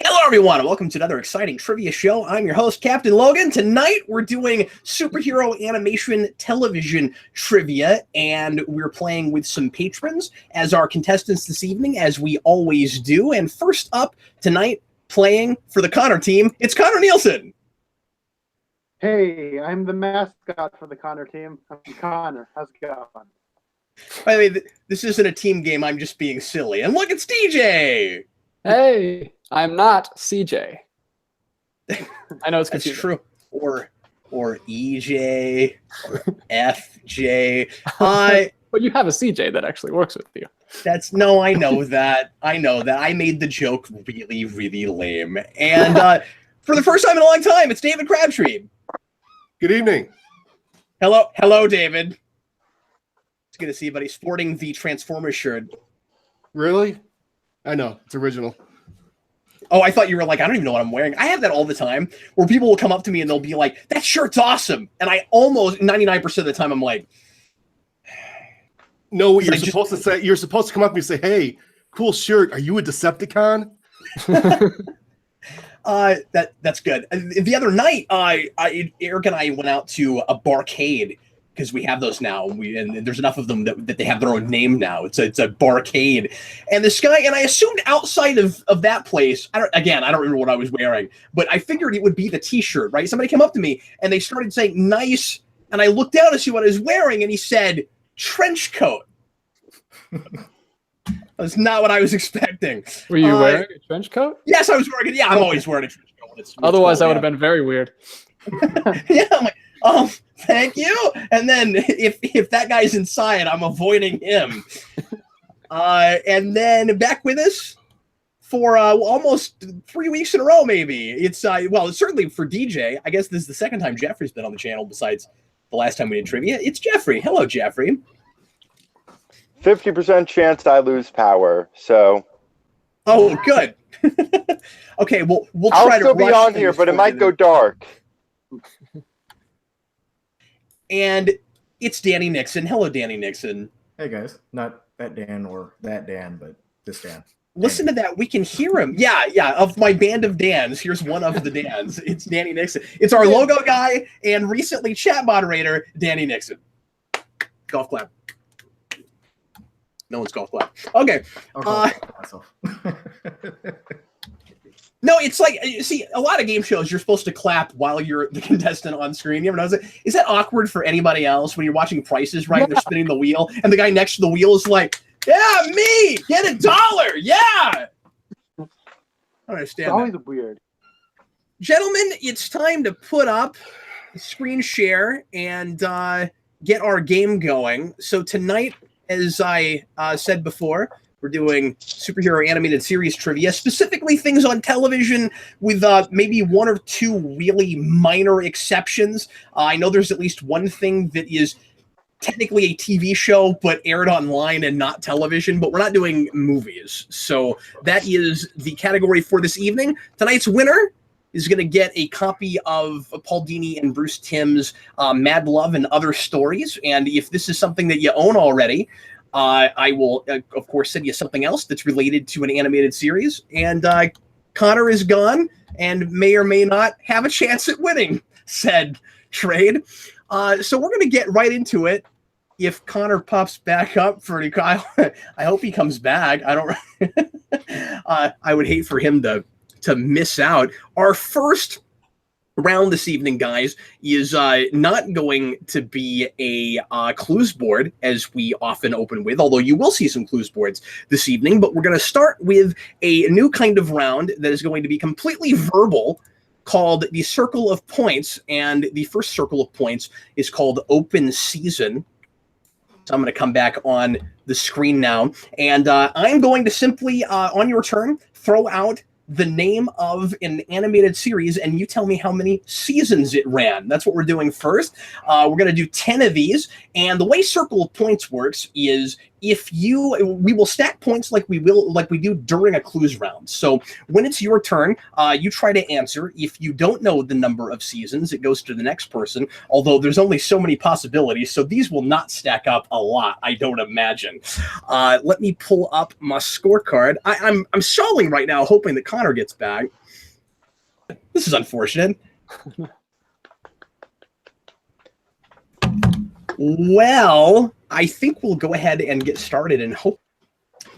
Hello, everyone, and welcome to another exciting trivia show. I'm your host, Captain Logan. Tonight, we're doing superhero animation television trivia, and we're playing with some patrons as our contestants this evening, as we always do. And first up tonight, playing for the Connor team, it's Connor Nielsen. Hey, I'm the mascot for the Connor team. I'm Connor. How's it going? By the way, this isn't a team game. I'm just being silly. And look, it's DJ. Hey, I'm not CJ. I know it's confusing. That's true. Or EJ, or FJ. But you have a CJ that actually works with you. I know that. I made the joke really, really lame. And for the first time in a long time, it's David Crabtree. Good evening. Hello, David. It's good to see you, buddy. Sporting the Transformers shirt. Really? I know. It's original. Oh, I thought you were like, I don't even know what I'm wearing. I have that all the time where people will come up to me and they'll be like, that shirt's awesome. And I almost 99% of the time I'm like, no, you're supposed to come up and say, hey, cool shirt. Are you a Decepticon? That's good. The other night, Eric and I went out to a barcade because we have those now. And there's enough of them that they have their own name now. It's a barcade. And this guy, and I assumed outside of that place, I don't remember what I was wearing, but I figured it would be the t-shirt, right? Somebody came up to me and they started saying nice. And I looked down to see what I was wearing and he said trench coat. That's not what I was expecting. Were you wearing a trench coat? Yes, I was wearing it. Yeah, I'm always wearing a trench coat. Otherwise, that would have been very weird. Yeah, I'm like, thank you. And then if that guy's inside, I'm avoiding him. And then back with us for almost 3 weeks in a row, maybe. It's certainly for DJ. I guess this is the second time Jeffrey's been on the channel besides the last time we did trivia. It's Jeffrey. Hello, Jeffrey. 50% chance I lose power, so. Oh, good. Okay, well, we'll try to. I'll still be on here, but it might go dark. And it's Danny Nixon. Hello, Danny Nixon. Hey guys, not that Dan or that Dan, but this Dan. Listen to that. We can hear him. Yeah. Of my band of Dans, here's one of the Dans. It's Danny Nixon. It's our logo guy and recently chat moderator, Danny Nixon. Golf clap. No one's golf clap. Okay. No, it's like, you see, a lot of game shows, you're supposed to clap while you're the contestant on screen. You ever notice it? Is that awkward for anybody else when you're watching Prices Right? Yeah. They're spinning the wheel, and the guy next to the wheel is like, yeah, me, get $1. Yeah. I don't understand. It's always weird. Gentlemen, it's time to put up the screen share and get our game going. So tonight, as I said before, we're doing superhero animated series trivia, specifically things on television with maybe one or two really minor exceptions. I know there's at least one thing that is technically a TV show, but aired online and not television, but we're not doing movies. So that is the category for this evening. Tonight's winner is going to get a copy of Paul Dini and Bruce Timm's Mad Love and Other Stories. And if this is something that you own already, I will, of course, send you something else that's related to an animated series. And Connor is gone and may or may not have a chance at winning said trade. So we're going to get right into it. If Connor pops back up for Kyle, I hope he comes back. I don't. I would hate for him to miss out. Our first round this evening, guys, is not going to be a clues board as we often open with, although you will see some clues boards this evening, but we're going to start with a new kind of round that is going to be completely verbal called the Circle of Points, and the first circle of points is called Open Season. So I'm going to come back on the screen now, and I'm going to simply, on your turn, throw out the name of an animated series, and you tell me how many seasons it ran. That's what we're doing first. We're going to do 10 of these, and the way Circle of Points works is we will stack points like we do during a clues round. So when it's your turn, you try to answer. If you don't know the number of seasons, it goes to the next person. Although there's only so many possibilities, so these will not stack up a lot, I don't imagine. Let me pull up my scorecard. I'm stalling right now, hoping that Connor gets back. This is unfortunate. Well, I think we'll go ahead and get started and hope.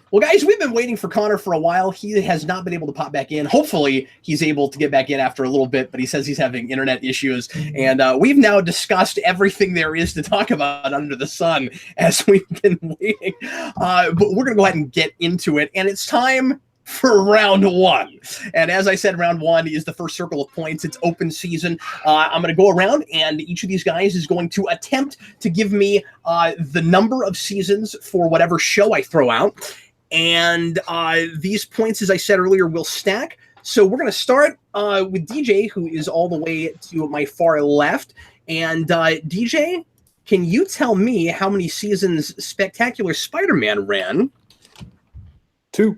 Well, guys, we've been waiting for Connor for a while. He has not been able to pop back in. Hopefully, he's able to get back in after a little bit, but he says he's having internet issues. And we've now discussed everything there is to talk about under the sun as we've been waiting. But we're going to go ahead and get into it. And it's time for round one. And as I said, round one is the first circle of points. It's open season. I'm going to go around, and each of these guys is going to attempt to give me the number of seasons for whatever show I throw out. And these points, as I said earlier, will stack. So we're going to start with DJ, who is all the way to my far left. And DJ, can you tell me how many seasons Spectacular Spider-Man ran? 2.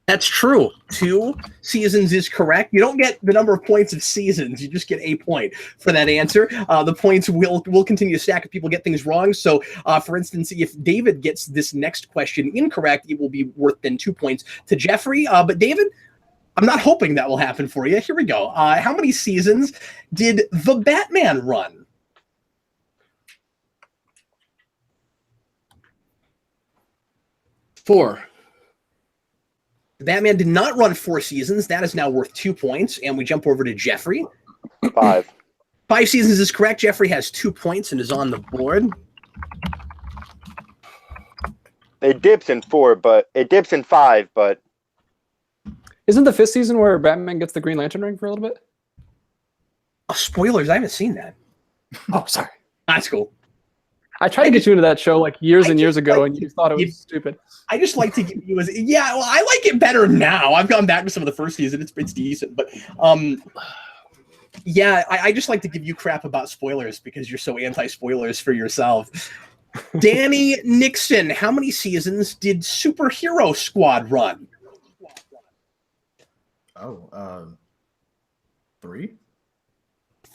That's true. 2 seasons is correct. You don't get the number of points of seasons. You just get a point for that answer. The points will continue to stack if people get things wrong. So, for instance, if David gets this next question incorrect, it will be worth then 2 points to Jeffrey. But David, I'm not hoping that will happen for you. Here we go. How many seasons did The Batman run? 4. Batman did not run 4 seasons. That is now worth 2 points. And we jump over to Jeffrey. 5. 5 seasons is correct. Jeffrey has 2 points and is on the board. It dips in 4, but it dips in 5, but Isn't the 5th season where Batman gets the Green Lantern ring for a little bit? Oh, spoilers. I haven't seen that. Oh, sorry. That's cool. I tried to get you into that show like years and years ago, like and you thought it was stupid. I just like to give you well, I like it better now. I've gone back to some of the first season. It's decent, but I just like to give you crap about spoilers because you're so anti-spoilers for yourself. Danny Nixon, how many seasons did Superhero Squad run? 3.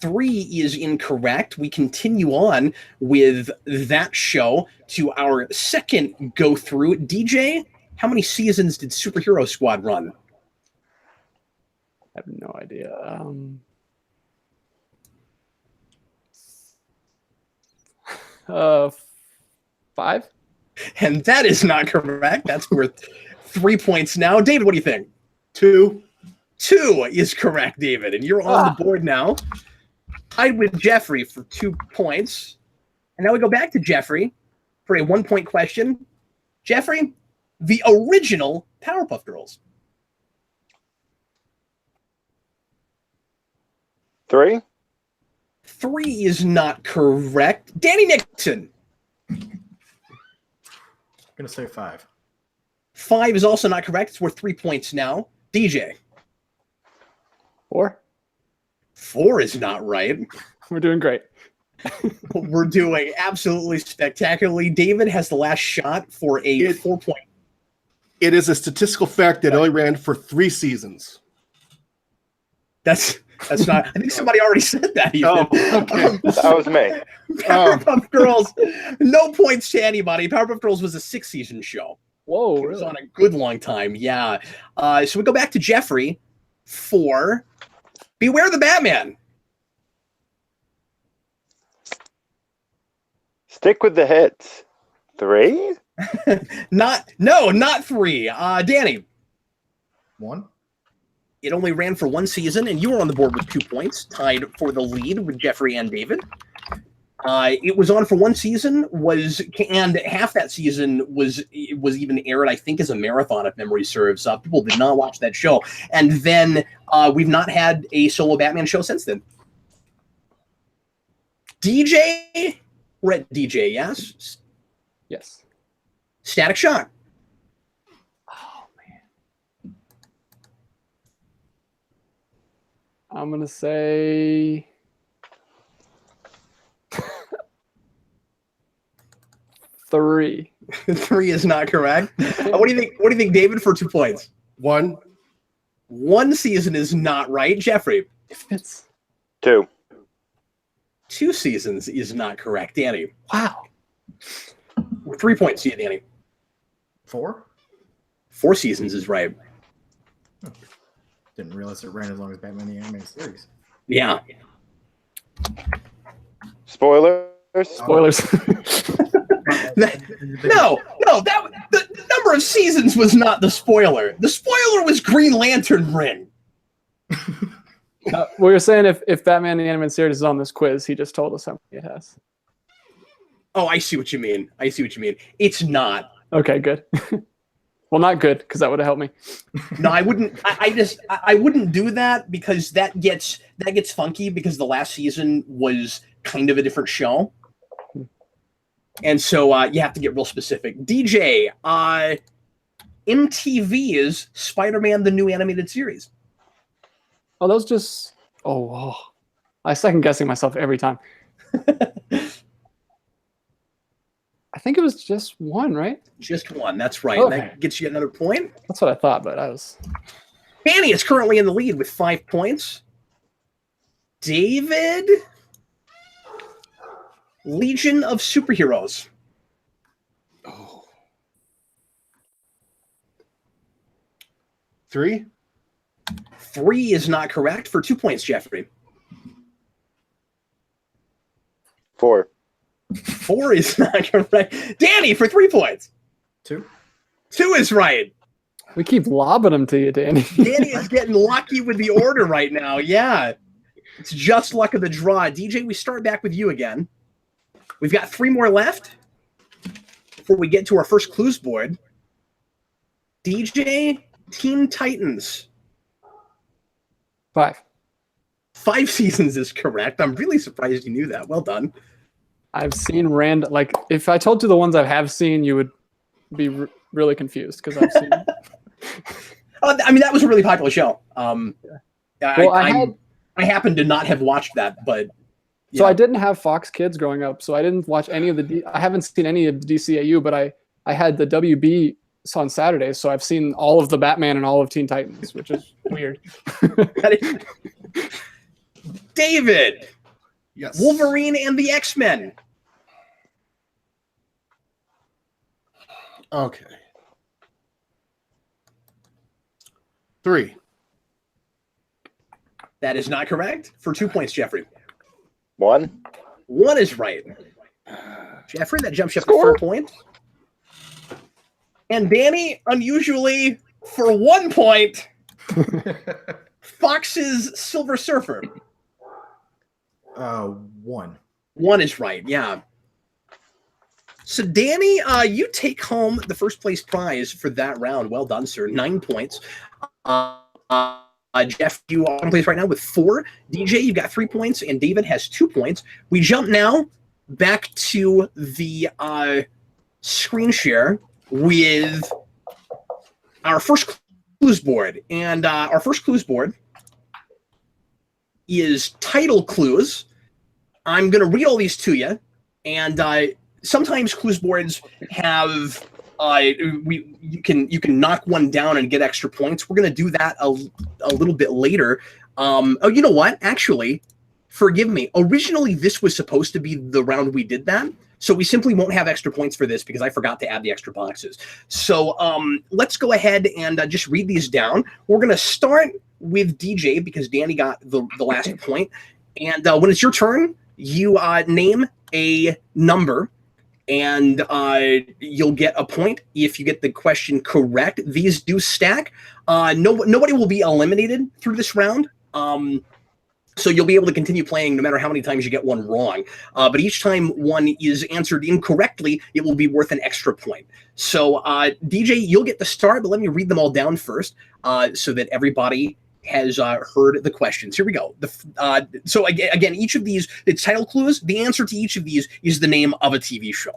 3 is incorrect. We continue on with that show to our second go through. DJ, how many seasons did Superhero Squad run? I have no idea. 5? And that is not correct. That's worth 3 points now. David, what do you think? 2. 2 is correct, David. And you're on the board now. Tied with Jeffrey for 2 points. And now we go back to Jeffrey for a 1-point question. Jeffrey, the original Powerpuff Girls. 3. 3 is not correct. Danny Nixon. I'm gonna say 5. 5 is also not correct. It's worth 3 points now. DJ. 4? 4 is not right. We're doing great. We're doing absolutely spectacularly. David has the last shot for a 4-point. It is a statistical fact that it only ran for 3 seasons. That's not. I think somebody already said that. Even. Oh, okay. That was me. Powerpuff Girls, no points to anybody. Powerpuff Girls was a 6-season show. Whoa, It was really? on a good long time. Yeah. So we go back to Jeffrey for Beware the Batman. Stick with the hits. 3? Not 3. Danny. 1. It only ran for 1 season, and you were on the board with 2 points, tied for the lead with Jeffrey and David. It was on for 1 season, and half that season was even aired, I think, as a marathon, if memory serves. People did not watch that show, and then we've not had a solo Batman show since then. DJ, we're at DJ, yes. Yes. Static Shock. Oh, man. I'm going to say 3. 3 is not correct. What do you think? What do you think, David, for 2 points? 1. 1 season is not right. Jeffrey. If it's 2. 2 seasons is not correct. Danny. wow. 3 points to you, Danny. 4? 4 seasons is right. Didn't realize it ran as long as Batman the Animated Series. Yeah. Spoilers. Spoilers. No, the number of seasons was not the spoiler. The spoiler was Green Lantern Ring. We were saying if Batman the Animated Series is on this quiz, he just told us how many it has. Oh, I see what you mean. It's not. Okay, good. Well, not good, because that would have helped me. No, I wouldn't. I wouldn't do that because that gets funky because the last season was kind of a different show, and so you have to get real specific. DJ, MTV's Spider-Man: The New Animated Series. Oh, those just. Oh, I second guessing myself every time. I think it was just 1, right? Just 1. That's right. Okay. That gets you another point. That's what I thought, but I was. Danny is currently in the lead with 5 points. David, Legion of Superheroes. Oh. 3. 3 is not correct for 2 points, Jeffrey. 4. 4 is not correct. Danny, for 3 points. 2. 2 is right. We keep lobbing them to you, Danny. Danny is getting lucky with the order right now. Yeah. It's just luck of the draw. DJ, we start back with you again. We've got 3 more left before we get to our first clues board. DJ, Teen Titans. 5. 5 seasons is correct. I'm really surprised you knew that. Well done. I've seen random. Like, if I told you the ones I have seen, you would be really confused because I've seen. I mean, that was a really popular show. Well, I happen to not have watched that, but so I didn't have Fox Kids growing up, so I didn't watch any of the. I haven't seen any of the DCAU, but I had the WB on Saturdays, so I've seen all of the Batman and all of Teen Titans, which is weird. David, Yes. Wolverine and the X-Men. Okay. 3. That is not correct for 2 points, Jeffrey. 1. 1 is right. Jeffrey, that jumps you up to Score. 4 points. And Danny, unusually, for 1 point, Fox's Silver Surfer. 1. 1 is right, yeah. So, Danny, you take home the first place prize for that round. Well done, sir. 9 points. Jeff, you are in place right now with 4. DJ, you've got 3 points, and David has 2 points. We jump now back to the screen share with our first clues board. And our first clues board is title clues. I'm going to read all these to you, and sometimes clues boards have you can knock one down and get extra points. We're going to do that a little bit later. Oh, you know what? Actually, forgive me. Originally, this was supposed to be the round we did that, so we simply won't have extra points for this because I forgot to add the extra boxes. So let's go ahead and just read these down. We're going to start with DJ because Danny got the last point. And when it's your turn, you name a number, and you'll get a point if you get the question correct. These do stack. Nobody will be eliminated through this round. So you'll be able to continue playing no matter how many times you get one wrong. But each time one is answered incorrectly, it will be worth an extra point. So DJ, you'll get the start, but let me read them all down first so that everybody has heard the questions. Here we go. So again, each of these, it's title clues. The answer to each of these is the name of a TV show.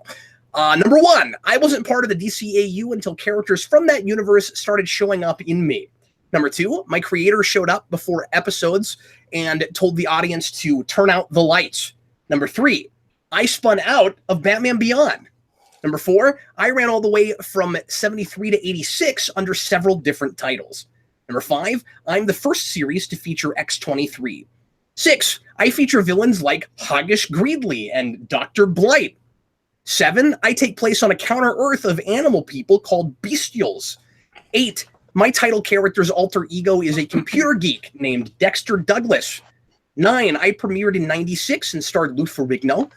Number 1, I wasn't part of the DCAU until characters from that universe started showing up in me. Number 2, my creator showed up before episodes and told the audience to turn out the lights. Number 3, I spun out of Batman Beyond. Number 4, I ran all the way from 73 to 86 under several different titles. Number 5, I'm the first series to feature X-23. 6, I feature villains like Hoggish Greedley and Dr. Blight. 7, I take place on a counter-Earth of animal people called Bestials. 8, my title character's alter ego is a computer geek named Dexter Douglas. 9, I premiered in 96 and starred Lou Ferrigno.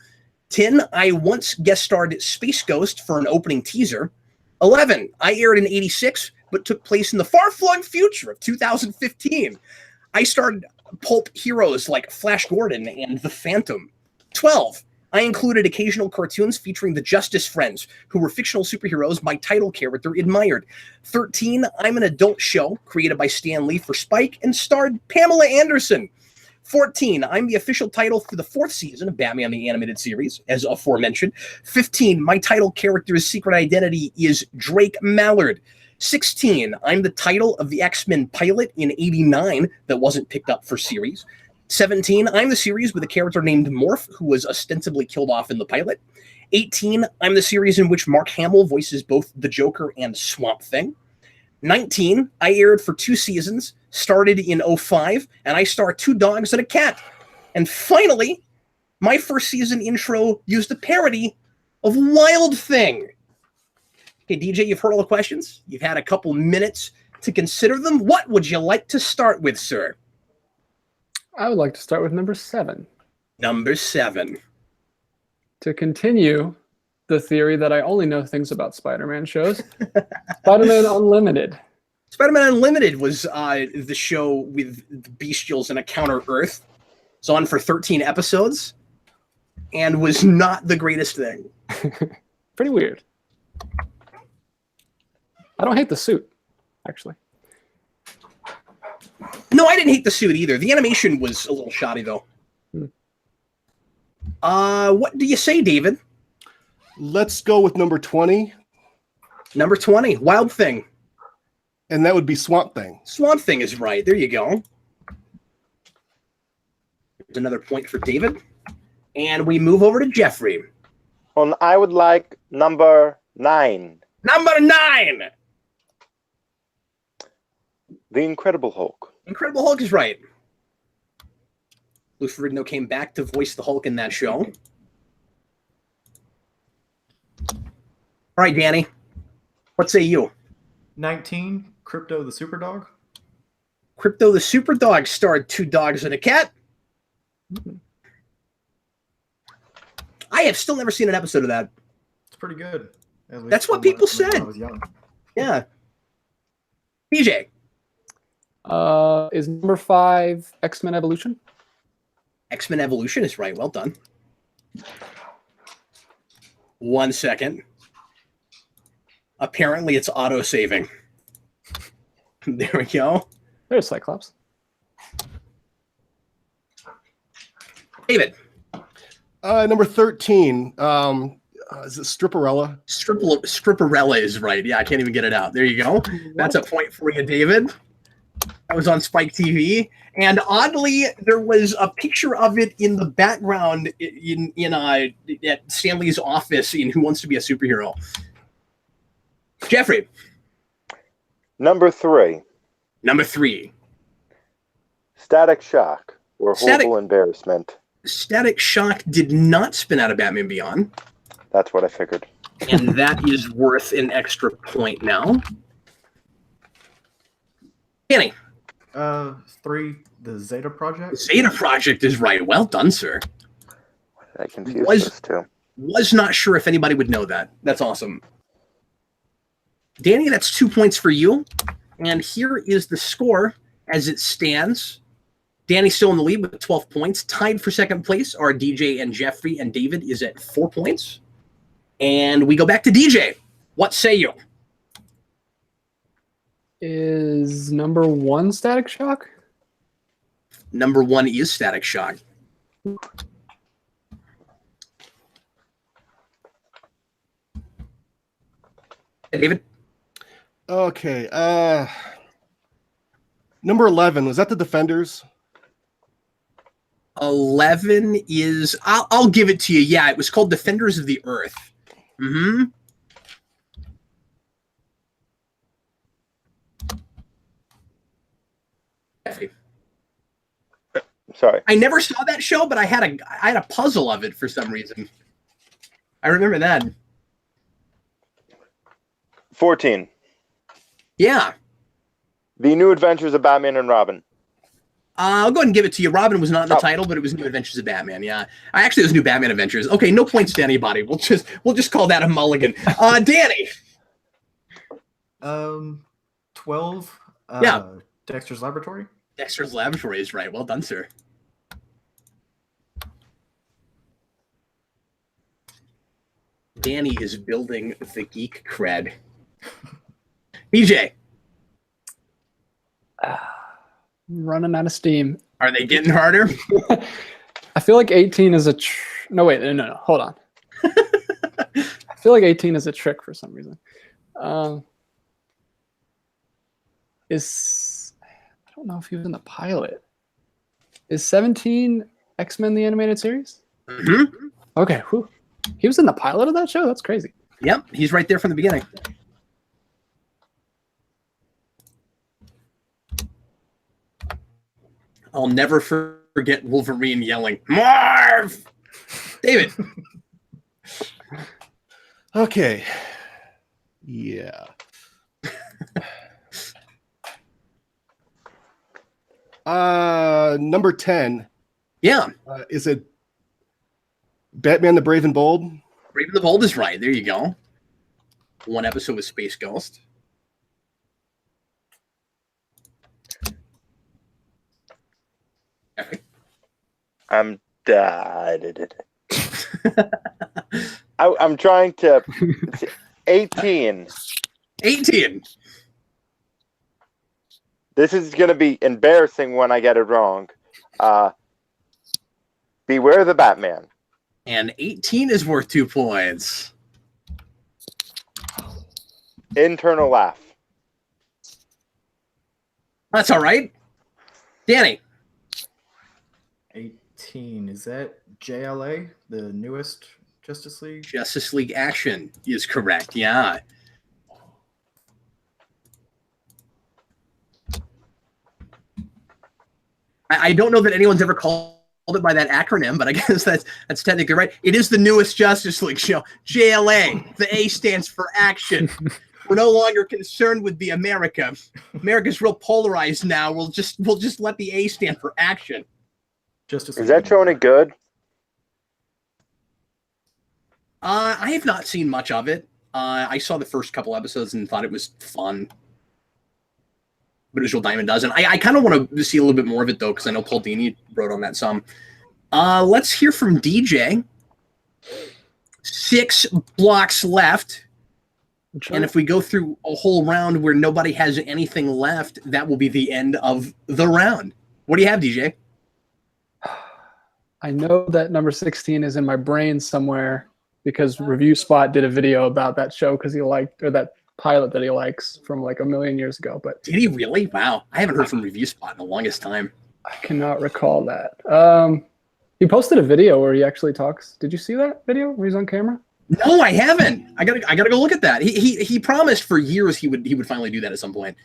10, I once guest starred Space Ghost for an opening teaser. 11, I aired in 86 but took place in the far-flung future of 2015. I starred pulp heroes like Flash Gordon and The Phantom. 12, I included occasional cartoons featuring the Justice Friends, who were fictional superheroes my title character admired. 13, I'm an adult show created by Stan Lee for Spike and starred Pamela Anderson. 14, I'm the official title for the 4th season of Batman the Animated Series, as aforementioned. 15, my title character's secret identity is Drake Mallard. 16, I'm the title of the X-Men pilot in 89 that wasn't picked up for series. 17, I'm the series with a character named Morph, who was ostensibly killed off in the pilot. 18, I'm the series in which Mark Hamill voices both the Joker and Swamp Thing. 19, I aired for 2 seasons, started in 05, and I star 2 dogs and a cat. And finally, my first season intro used a parody of Wild Thing. Okay, DJ, you've heard all the questions. You've had a couple minutes to consider them. What would you like to start with, sir? I would like to start with number 7. Number 7. To continue the theory that I only know things about Spider-Man shows, Spider-Man Unlimited. Spider-Man Unlimited was the show with the Bestials in a counter-Earth. It's on for 13 episodes and was not the greatest thing. Pretty weird. I don't hate the suit, actually. No, I didn't hate the suit either. The animation was a little shoddy, though. What do you say, David? Let's go with number 20. Number 20, Wild Thing. And that would be Swamp Thing. Swamp Thing is right. There you go. There's another point for David. And we move over to Jeffrey. I would like number 9. Number 9! The Incredible Hulk. Incredible Hulk is right. Lou Ferrigno came back to voice the Hulk in that show. All right, Danny. What say you? 19, Crypto the Superdog. Crypto the Superdog starred 2 dogs and a cat. I have still never seen an episode of that. It's pretty good. At least That's what from people when said. I was young. Yeah. PJ. Is number 5 X-Men Evolution? X-Men Evolution is right. Well done. 1 second. Apparently it's auto-saving. There we go. There's Cyclops. David. Number 13. Is it Stripperella? Stripperella is right. Yeah, I can't even get it out. There you go. That's a point for you, David. That was on Spike TV. And oddly, there was a picture of it in the background at Stanley's office in Who Wants to Be a Superhero. Jeffrey. Number 3. Number 3. Static Shock or Horrible Embarrassment. Static Shock did not spin out of Batman Beyond. That's what I figured. And that is worth an extra point now. Kenny. 3, the Zeta Project. Zeta Project is right. Well done, sir. I confused those two. Was not sure if anybody would know that. That's awesome. Danny, that's 2 points for you. And here is the score as it stands. Danny's still in the lead with 12 points. Tied for second place are DJ and Jeffrey, and David is at 4 points. And we go back to DJ. What say you? Is number 1 Static Shock? Number 1 is Static Shock. David? Okay. Number 11. Was that the Defenders? 11 is... I'll give it to you. Yeah, it was called Defenders of the Earth. Mm-hmm. Sorry. I never saw that show, but I had a puzzle of it for some reason. I remember that. 14. Yeah. The New Adventures of Batman and Robin. I'll go ahead and give it to you. Robin was not in the title, but it was New Adventures of Batman. Yeah, it was New Batman Adventures. Okay, no points to anybody. We'll just call that a mulligan. Danny. 12. Yeah. Dexter's Laboratory. Dexter's Laboratory is right. Well done, sir. Danny is building the geek cred. BJ. Running out of steam. Are they getting harder? I feel like 18 is a no, wait, no, hold on. I feel like 18 is a trick for some reason. I don't know if he was in the pilot. Is 17 X-Men the animated series? Mm-hmm. Okay, whew. He was in the pilot of that show? That's crazy. Yep, he's right there from the beginning. I'll never forget Wolverine yelling, "Marv!" David. Okay. Yeah. Number 10. Yeah. Is it Batman the Brave and Bold? Brave and the Bold is right. There you go. One episode with Space Ghost. I'm trying to 18. 18. This is going to be embarrassing when I get it wrong. Beware the Batman. And 18 is worth 2 points. Internal laugh. That's all right. Danny. 18. Is that JLA, the newest Justice League? Justice League Action is correct. Yeah. I don't know that anyone's ever called it by that acronym, but I guess that's technically right. It is the newest Justice League show. JLA. The A stands for action. We're no longer concerned with the America. America's real polarized now. We'll just let the A stand for action. Justice Is League. that show any good? I have not seen much of it. I saw the first couple episodes and thought it was fun. But Visual Diamond doesn't. I kind of want to see a little bit more of it, though, because I know Paul Dini wrote on that some. Let's hear from DJ. 6 blocks left. And if we go through a whole round where nobody has anything left, that will be the end of the round. What do you have, DJ? I know that number 16 is in my brain somewhere because Review Spot did a video about that show because he liked, or that pilot that he likes from like a million years ago. But did he really? Wow. I haven't heard from Review Spot in the longest time. I cannot recall that. He posted a video where he actually talks. Did you see that video where he's on camera? No, I haven't. I gotta go look at that. He promised for years he would finally do that at some point.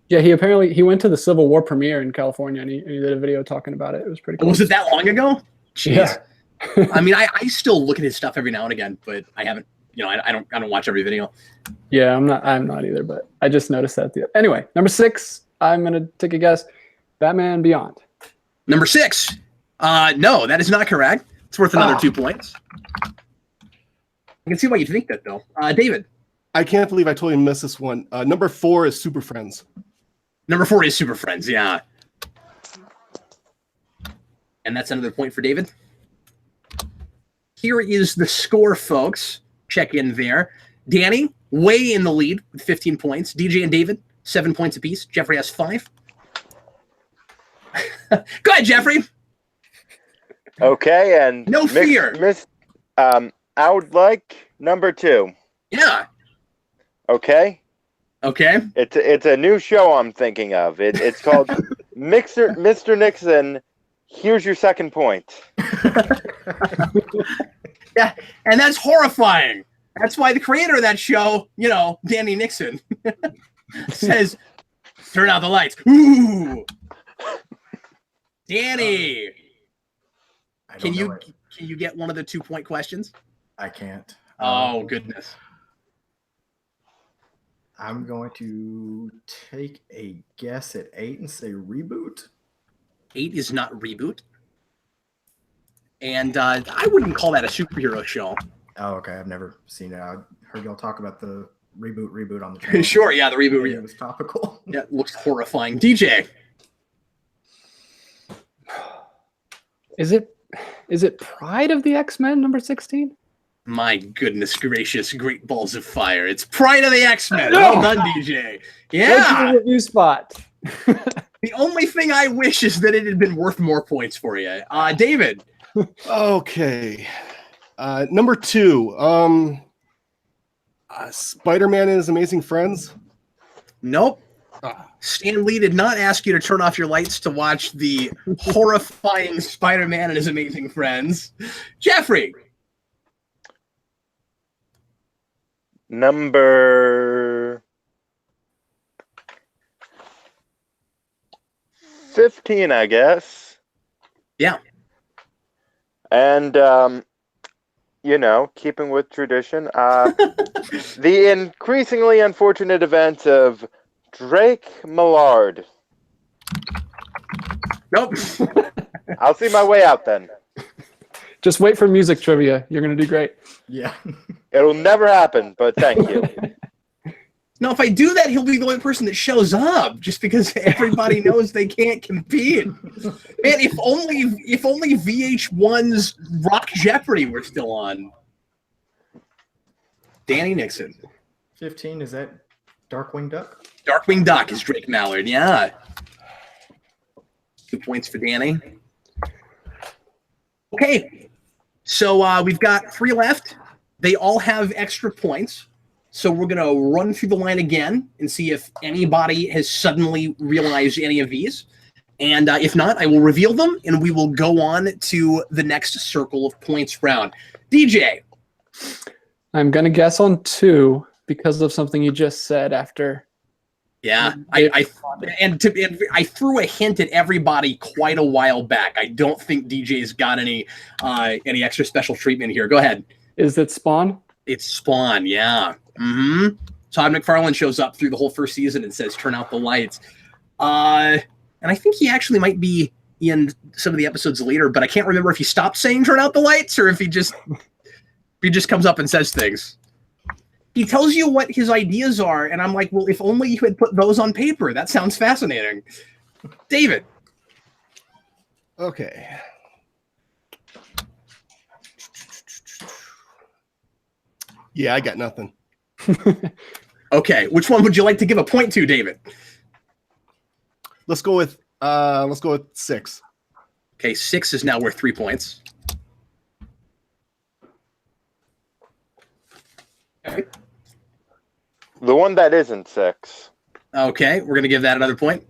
Yeah, he went to the Civil War premiere in California and he did a video talking about it. It was pretty cool. Was it that long ago? Jeez. Yeah. I mean, I still look at his stuff every now and again, but I haven't. I don't watch every video. Yeah, I'm not either, but I just noticed that. Anyway, number 6. I'm gonna take a guess. Batman Beyond. Number 6. No, that is not correct. It's worth another 2 points. I can see why you think that, though. David. I can't believe I totally missed this one. Number 4 is Super Friends. Number 4 is Super Friends, yeah. And that's another point for David. Here is the score, folks. Check in there. Danny, way in the lead with 15 points. DJ and David, 7 points apiece. Jeffrey has 5. Go ahead, Jeffrey. Okay, and no fear. I would like number 2. Yeah. Okay. Okay. It's a new show I'm thinking of. It's called Mr. Nixon. Here's your second point. Yeah, and that's horrifying. That's why the creator of that show, Danny Nixon, says, "Turn out the lights." Ooh. Danny. Can don't know it. you get one of the 2-point questions? I can't. Oh goodness. I'm going to take a guess at 8 and say reboot. 8 is not reboot. And I wouldn't call that a superhero show. Oh, okay. I've never seen it. I heard y'all talk about the reboot on the channel. Sure, yeah, the reboot. It was topical. Yeah, it looks horrifying. DJ. Is it Pride of the X-Men number 16? My goodness gracious, great balls of fire. It's Pride of the X-Men. No! Well done, DJ. Yeah. Review spot. The only thing I wish is that it had been worth more points for you. David. Okay. Number 2. Spider-Man and His Amazing Friends. Nope. Stan Lee did not ask you to turn off your lights to watch the horrifying Spider-Man and His Amazing Friends. Jeffrey. Number 15, I guess. Yeah. And, keeping with tradition, the increasingly unfortunate events of Drake Millard. Nope. I'll see my way out then. Just wait for music trivia. You're going to do great. Yeah. It'll never happen, but thank you. No, if I do that, he'll be the only person that shows up just because everybody knows they can't compete. Man, if only VH1's Rock Jeopardy were still on. Danny Nixon. 15, is that Darkwing Duck? Darkwing Duck is Drake Mallard, yeah. 2 points for Danny. Okay, so we've got 3 left. They all have extra points. So we're going to run through the line again and see if anybody has suddenly realized any of these. And if not, I will reveal them, and we will go on to the next circle of points round. DJ. I'm going to guess on 2 because of something you just said after. Yeah, I threw a hint at everybody quite a while back. I don't think DJ's got any extra special treatment here. Go ahead. Is it Spawn? It's Spawn, yeah. Mm-hmm. Todd McFarlane shows up through the whole first season and says, "Turn out the lights." And I think he actually might be in some of the episodes later, but I can't remember if he stopped saying "turn out the lights" or if he just comes up and says things. He tells you what his ideas are, and I'm like, well, if only you had put those on paper. That sounds fascinating. David. Okay. Yeah, I got nothing. Okay, which one would you like to give a point to, David? Let's go with 6. Okay, 6 is now worth 3 points. Okay. The one that isn't 6. Okay, we're gonna give that another point.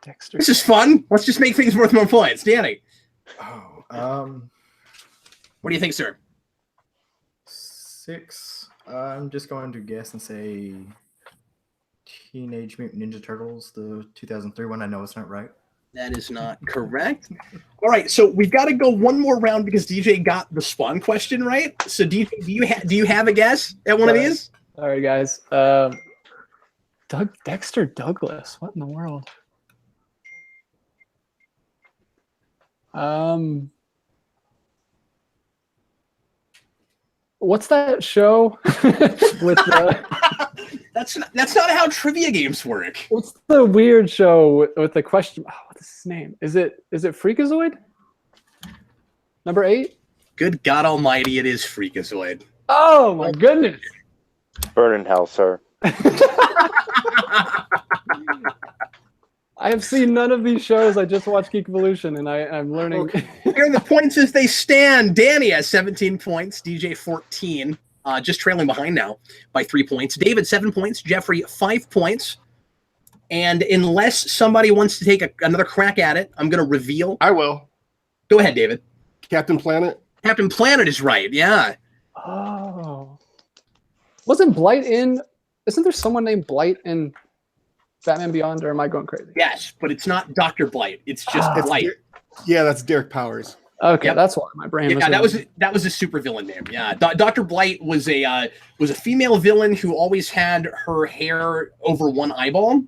Dexter. This is fun. Let's just make things worth more points. Danny, Oh, what do you think, sir? 6. I'm just going to guess and say Teenage Mutant Ninja Turtles, the 2003 one. I know it's not right. That is not correct. All right, so we've got to go one more round because DJ got the Spawn question right. So DJ, do you have a guess at one of these? All right, guys. Dexter Douglas. What in the world? What's that show with That's not how trivia games work. what's the weird show with the question? Oh, what's his name? Is it Freakazoid? Number 8? Good God Almighty, it is Freakazoid. Oh my goodness! Burn in hell, sir. I have seen none of these shows. I just watched Geek Evolution, and I'm learning. Okay. Here are the points as they stand. Danny has 17 points. DJ 14, just trailing behind now by 3 points. David 7 points. Jeffrey 5 points. And unless somebody wants to take another crack at it, I'm going to reveal. I will. Go ahead, David. Captain Planet. Captain Planet is right. Yeah. Oh, wasn't Blight in? Isn't there someone named Blight in Batman Beyond, or am I going crazy? Yes, but it's not Dr. Blight. It's just Blight. Yeah, that's Derek Powers. Okay, Yep. that's why my brain was. Yeah, going. that was a super villain name. Yeah, Dr. Blight was a female villain who always had her hair over one eyeball.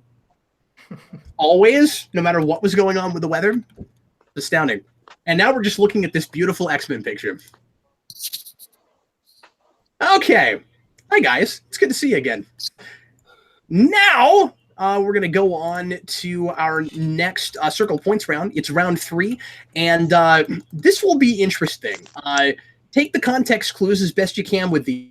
Always, no matter what was going on with the weather. Astounding. And now we're just looking at this beautiful X-Men picture. Okay. Hi, guys. It's good to see you again. Now, we're going to go on to our next Circle Points round. It's round 3, and this will be interesting. Take the context clues as best you can with these.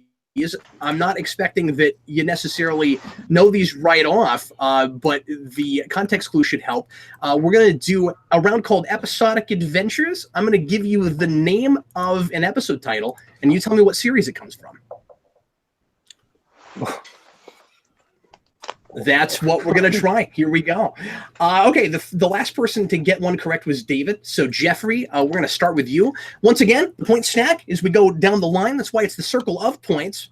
I'm not expecting that you necessarily know these right off, but the context clue should help. We're going to do a round called Episodic Adventures. I'm going to give you the name of an episode title, and you tell me what series it comes from. That's what we're going to try. Here we go. Okay, the last person to get one correct was David. So, Jeffrey, we're going to start with you. Once again, the point stack is we go down the line. That's why it's the circle of points.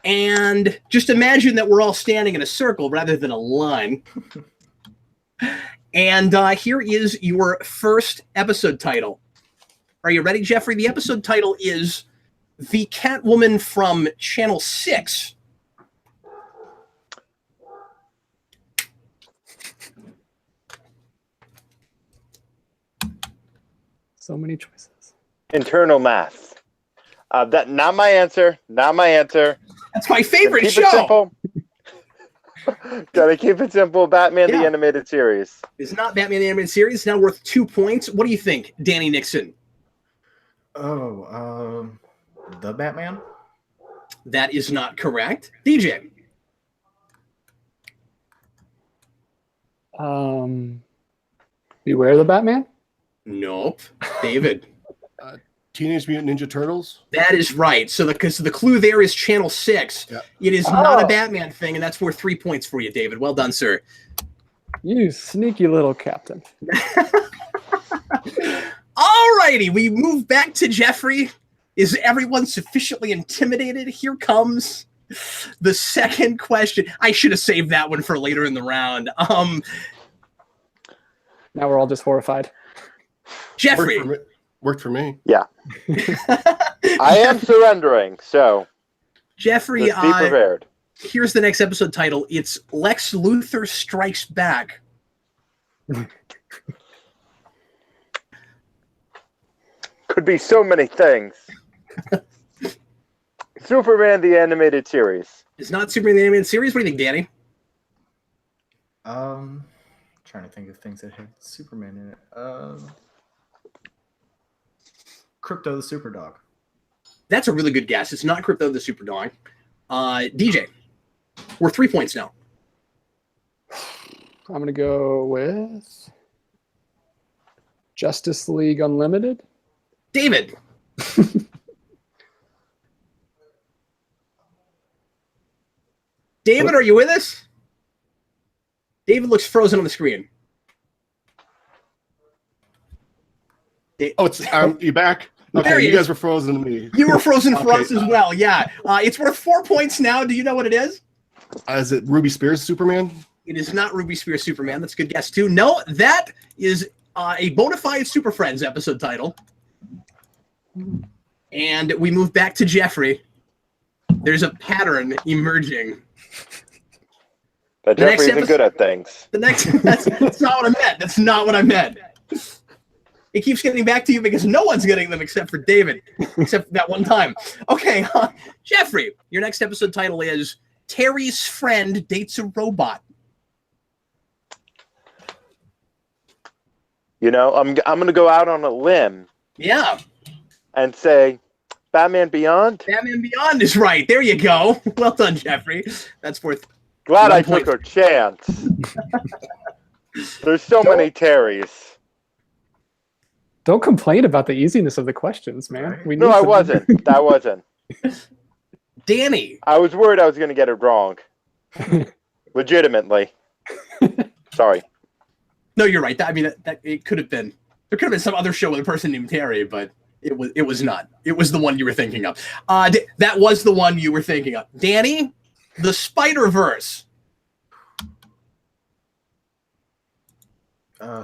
And just imagine that we're all standing in a circle rather than a line. And here is your first episode title. Are you ready, Jeffrey? The episode title is The Catwoman from Channel 6. So many choices. Internal math. That not my answer. Not my answer. That's my favorite Keep show. it simple. Gotta keep it simple. Batman Yeah. the Animated Series. It's not Batman the Animated Series. It's now worth 2 points. What do you think, Danny Nixon? Oh, the Batman? That is not correct. DJ. Beware the Batman? Nope. David. Teenage Mutant Ninja Turtles. That is right. So the clue there is Channel 6. Yeah. It is not a Batman thing, and that's worth 3 points for you, David. Well done, sir. You sneaky little captain. All righty. We move back to Jeffrey. Is everyone sufficiently intimidated? Here comes the second question. I should have saved that one for later in the round. Now we're all just horrified. Jeffrey. Worked for me. Yeah. I am surrendering, so Jeffrey, just be prepared. here's the next episode title. It's Lex Luthor Strikes Back. Could be so many things. Superman the Animated Series. It's not Superman the Animated Series. What do you think, Danny? Trying to think of things that have Superman in it. Crypto the Superdog. That's a really good guess. It's not Crypto the Superdog. DJ, we're 3 points now. I'm going to go with Justice League Unlimited. David. David, are you with us? David looks frozen on the screen. Oh, it's you back? There Okay, he you is. guys were frozen to me. You were frozen for Okay. us as well, yeah. It's worth 4 points now. Do you know what it is? Is it Ruby Spears Superman? It is not Ruby Spears Superman. That's a good guess, too. No, that is a bona fide Super Friends episode title. And we move back to Jeffrey. There's a pattern emerging. But The next Jeffrey isn't good at things. The next that's not what I meant. That's not what I meant. It keeps getting back to you because no one's getting them except for David, except for that one time. Okay, Jeffrey, your next episode title is Terry's Friend Dates a Robot. You know, I'm gonna go out on a limb Yeah, and say Batman Beyond. Batman Beyond is right. There you go. Well done, Jeffrey. That's worth. Glad 1 I point. took a chance. There's so many Terrys. Don't complain about the easiness of the questions, man. We No, need I some- wasn't. That wasn't. Danny. I was worried I was gonna get it wrong. Legitimately. Sorry. No, you're right. I mean, that it could have been. There could have been some other show with a person named Terry, but it was not. It was the one you were thinking of. That was the one you were thinking of. Danny, the Spider-Verse.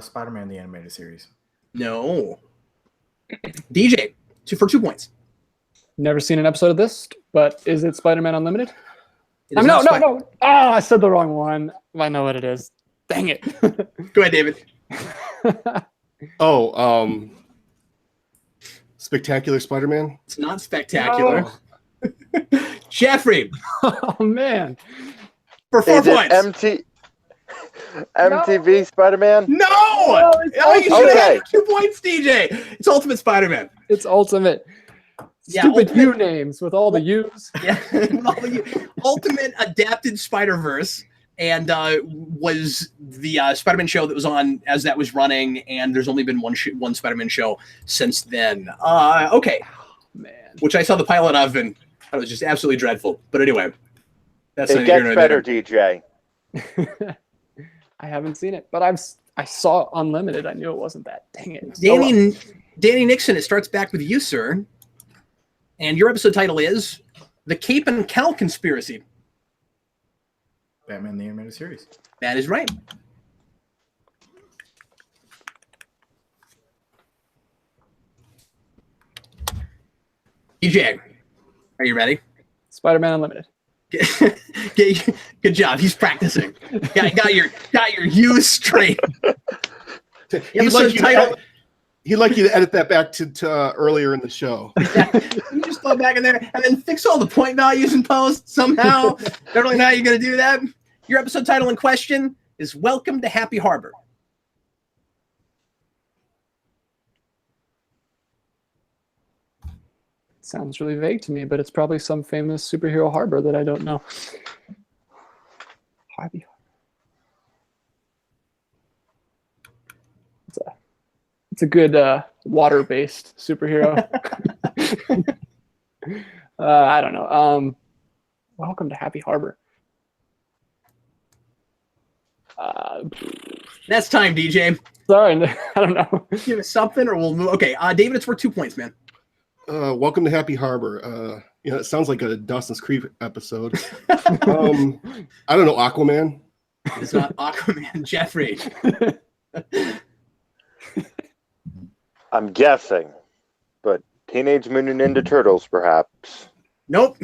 Spider-Man the animated series. No. DJ, for 2 points. Never seen an episode of this, but is it Spider-Man Unlimited? It is No. not Oh, I said the wrong one. I know what it is. Dang it. Go ahead, David. Spectacular Spider-Man. It's not spectacular. Jeffrey, Oh, man. for 4 Is it points. MTV Spider-Man? No! it's Oh, you should have okay. had 2 points, DJ. It's Ultimate Spider-Man. It's Ultimate. Yeah, Stupid Ultimate- U names with all the U's. Yeah, Ultimate Adapted Spider-Verse, and was the Spider-Man show that was on as that was running, and there's only been one Spider-Man show since then. Okay, Man. which I saw the pilot of, and it was just absolutely dreadful. But anyway, that's It neither here gets nor better, there. DJ. I haven't seen it, but I saw Unlimited. I knew it wasn't that. Dang it. Danny Nixon, it starts back with you, sir. And your episode title is The Cape and Cowl Conspiracy. Batman the animated series. That is right. DJ, are you ready? Spider-Man Unlimited. Good job. He's practicing. Got your U's straight. Episode title. He'd like you to edit that back to earlier in the show. You just go back in there and then fix all the point values in post somehow. Don't really know how you're going to do that. Your episode title in question is Welcome to Happy Harbor. Sounds really vague to me, but it's probably some famous superhero harbor that I don't know. Happy Harbor. It's a good water-based superhero. I don't know. Welcome to Happy Harbor. That's time, DJ. Sorry, I don't know. Give us something or we'll move. Okay, David, it's worth 2 points, man. Welcome to Happy Harbor. It sounds like a Dawson's Creek episode. I don't know, Aquaman. It's not Aquaman. Jeffrey. I'm guessing, but Teenage Mutant Ninja Turtles, perhaps. Nope.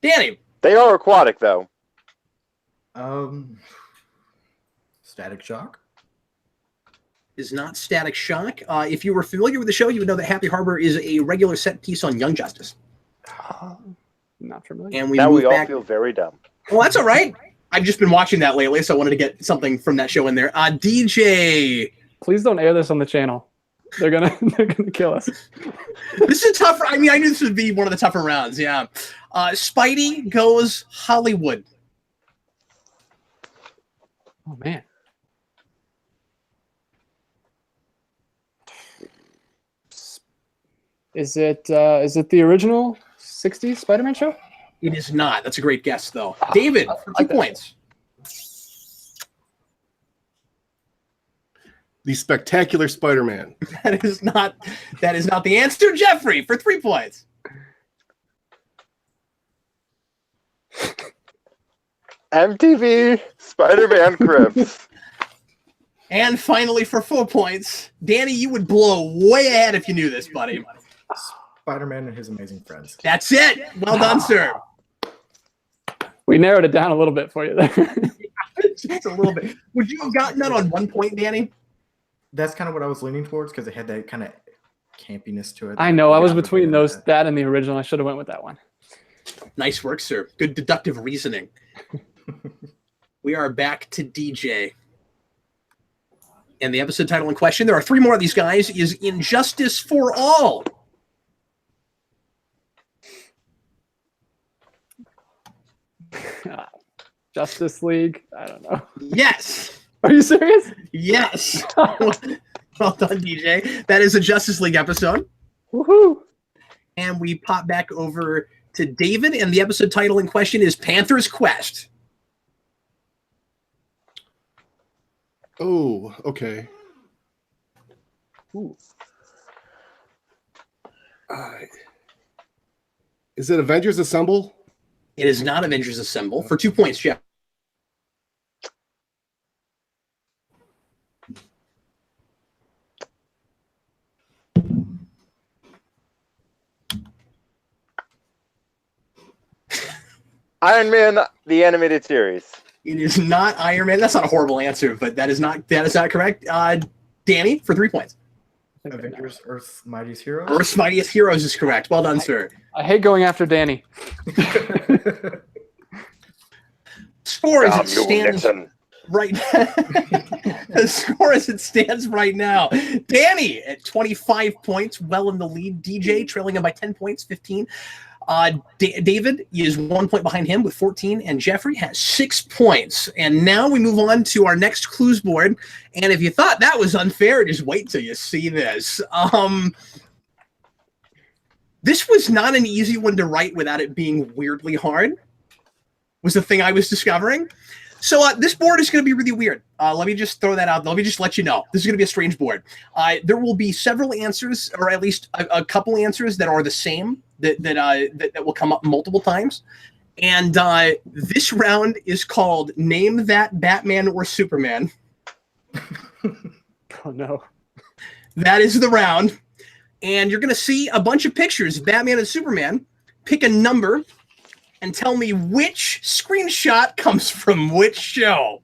Danny. They are aquatic, though. Static Shock. Is not Static Shock. If you were familiar with the show, you would know that Happy Harbor is a regular set piece on Young Justice. Not familiar. And we Now move we all back. feel very dumb. Well, that's all right. I've just been watching that lately, so I wanted to get something from that show in there. DJ. Please don't air this on the channel. They're gonna kill us. This is tougher. I mean, I knew this would be one of the tougher rounds. Yeah. Spidey goes Hollywood. Oh man. Is it the original 60s Spider-Man show? It is not. That's a great guess, though. David, for 2 points. The Spectacular Spider-Man. That is not the answer. Jeffrey, for 3 points. MTV Spider-Man Cribs. And finally, for 4 points, Danny, you would blow way ahead if you knew this, buddy. Spider-Man and His Amazing Friends. That's it. Well done, sir. We narrowed it down a little bit for you there. Just a little bit. Would you have gotten that on 1 point, Danny? That's kind of what I was leaning towards because it had that kind of campiness to it. I know. I was Yeah, between yeah. that and the original. I should have went with that one. Nice work, sir. Good deductive reasoning. We are back to DJ. And the episode title in question, there are 3 more of these guys, is Injustice for All. Justice League. I don't know. Yes. Are you serious? Yes. Well done, DJ. That is a Justice League episode. Woohoo! And we pop back over to David, and the episode title in question is Panther's Quest. Oh, okay. Ooh. Is it Avengers Assemble? It is not Avengers Assemble. For 2 points, Jeff. Iron Man, the animated series. It is not Iron Man. That's not a horrible answer, but that is not correct. Danny, for 3 points. Avengers: Earth's Mightiest Heroes. Earth's Mightiest Heroes is correct. Well done, sir. I hate going after Danny. Score as it Samuel stands Nixon. right the score as it stands right now. Danny at 25 points, well in the lead. DJ trailing him by 10 points, 15. David is 1 point behind him with 14, and Jeffrey has 6 points. And now we move on to our next clues board. And if you thought that was unfair, just wait till you see this. This was not an easy one to write without it being weirdly hard, was the thing I was discovering. So this board is going to be really weird. Let me just throw that out. Let me just let you know. This is going to be a strange board. There will be several answers, or at least a couple answers that are the same, that will come up multiple times. And this round is called Name That Batman or Superman. Oh, no. That is the round. And you're going to see a bunch of pictures of Batman and Superman. Pick a number and tell me which screenshot comes from which show.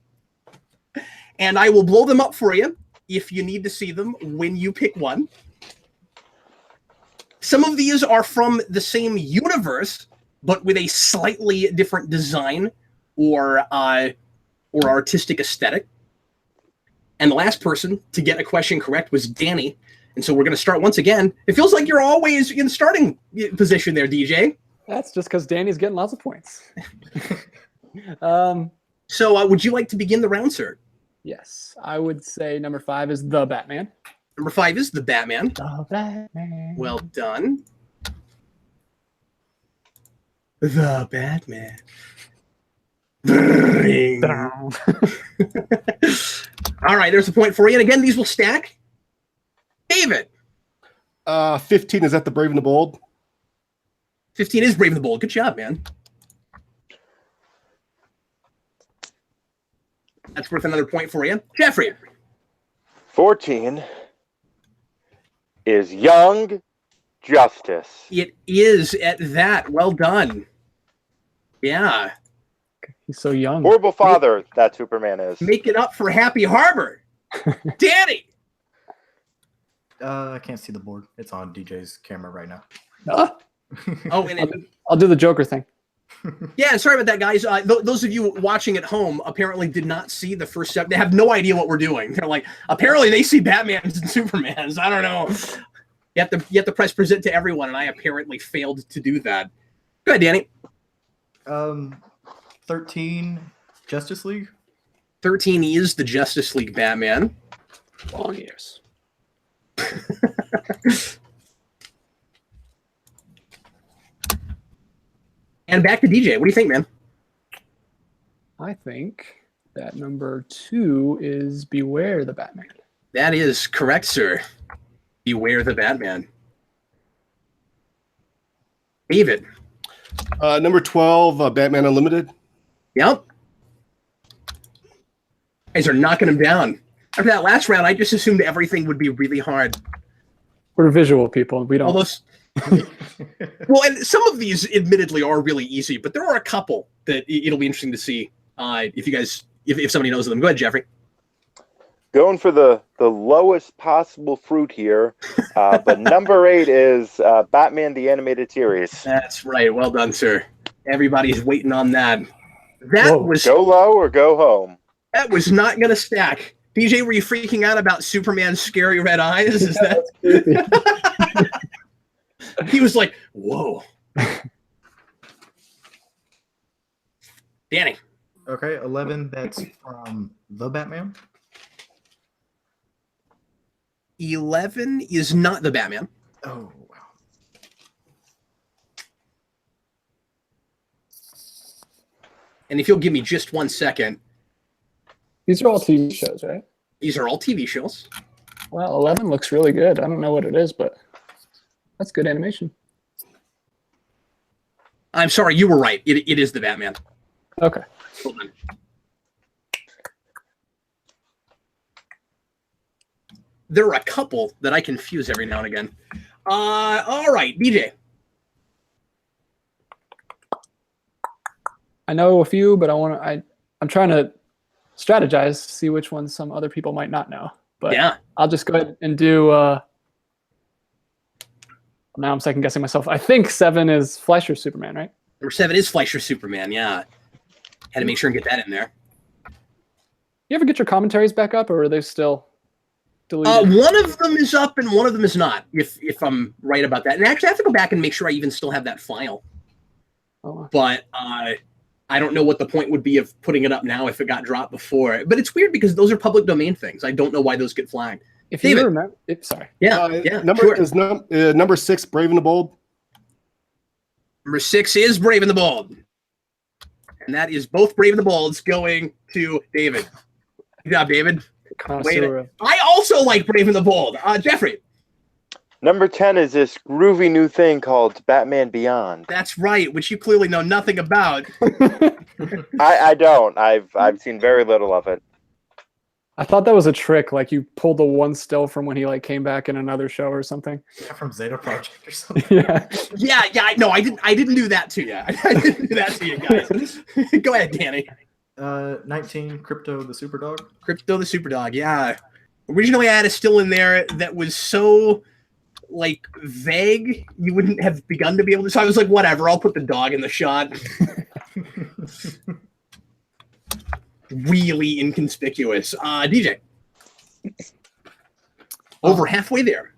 And I will blow them up for you if you need to see them when you pick one. Some of these are from the same universe, but with a slightly different design or artistic aesthetic. And the last person to get a question correct was Danny. And so we're going to start once again. It feels like you're always in starting position there, DJ. That's just because Danny's getting lots of points. So would you like to begin the round, sir? Yes, I would say number 5 is the Batman. Number 5 is the Batman. The Batman. Well done. The Batman. Bring. All right, there's a point for you. And again, these will stack. David. 15, is that the Brave and the Bold? 15 is Brave and the Bold. Good job, man. That's worth another point for you. Jeffrey. 14 is Young Justice. It is at that. Well done. Yeah. He's so young. Horrible father that Superman is. Make it up for Happy Harbor. Danny. I can't see the board. It's on DJ's camera right now. Oh, and I'll do the Joker thing. yeah, sorry about that, guys. Those of you watching at home apparently did not see the first step. They have no idea what we're doing. They're like, apparently they see Batmans and Supermans. I don't know. You have to press present to everyone, and I apparently failed to do that. Go ahead, Danny. 13, Justice League. 13 is the Justice League Batman. Long years. And back to DJ. What do you think, man? I think that number 2 is Beware the Batman. That is correct, sir. Beware the Batman. David. Number 12, Batman Unlimited. Yep. Guys are knocking him down. After that last round, I just assumed everything would be really hard. We're visual people. We don't. Although, well, and some of these admittedly are really easy, but there are a couple that it'll be interesting to see if you guys, if somebody knows them. Go ahead, Jeffrey. Going for the lowest possible fruit here, but number 8 is Batman the Animated Series. That's right. Well done, sir. Everybody's waiting on that. That was Go low or go home. That was not going to stack. DJ, were you freaking out about Superman's scary red eyes? Is that? He was like, "Whoa." Danny. Okay, 11. That's from the Batman. 11 is not the Batman. Oh wow. And if you'll give me just 1 second, These are all TV shows, right? these are all TV shows. Well, 11 looks really good. I don't know what it is, but that's good animation. I'm sorry, you were right. It is the Batman. Okay. Hold on. There are a couple that I confuse every now and again. All right, DJ. I know a few, but I'm trying to strategize, see which ones some other people might not know. But Yeah. I'll just go ahead and do. Now I'm second guessing myself. I think 7 is Fleischer's Superman, right? Number 7 is Fleischer Superman. Yeah. Had to make sure and get that in there. You ever get your commentaries back up, or are they still deleted? One of them is up and one of them is not, if I'm right about that. And actually, I have to go back and make sure I even still have that file. Oh. But I don't know what the point would be of putting it up now if it got dropped before. But it's weird because those are public domain things. I don't know why those get flagged. If David. you remember, sorry. Yeah, Number 6, Brave and the Bold. Number 6 is Brave and the Bold. And that is both Brave and the Bolds going to David. Good job, David. I also like Brave and the Bold. Jeffrey. Number 10 is this groovy new thing called Batman Beyond. That's right, which you clearly know nothing about. I don't. I've seen very little of it. I thought that was a trick, like you pulled the one still from when he like came back in another show or something. Yeah, from Zeta Project or something. Yeah. No, I didn't do that to you. I didn't do that to you guys. Go ahead, Danny. 19, Crypto the Superdog. Crypto the Superdog, yeah. Originally I had a still in there that was so like vague you wouldn't have begun to be able to, so I was like, whatever, I'll put the dog in the shot. Really inconspicuous. DJ. Over halfway there.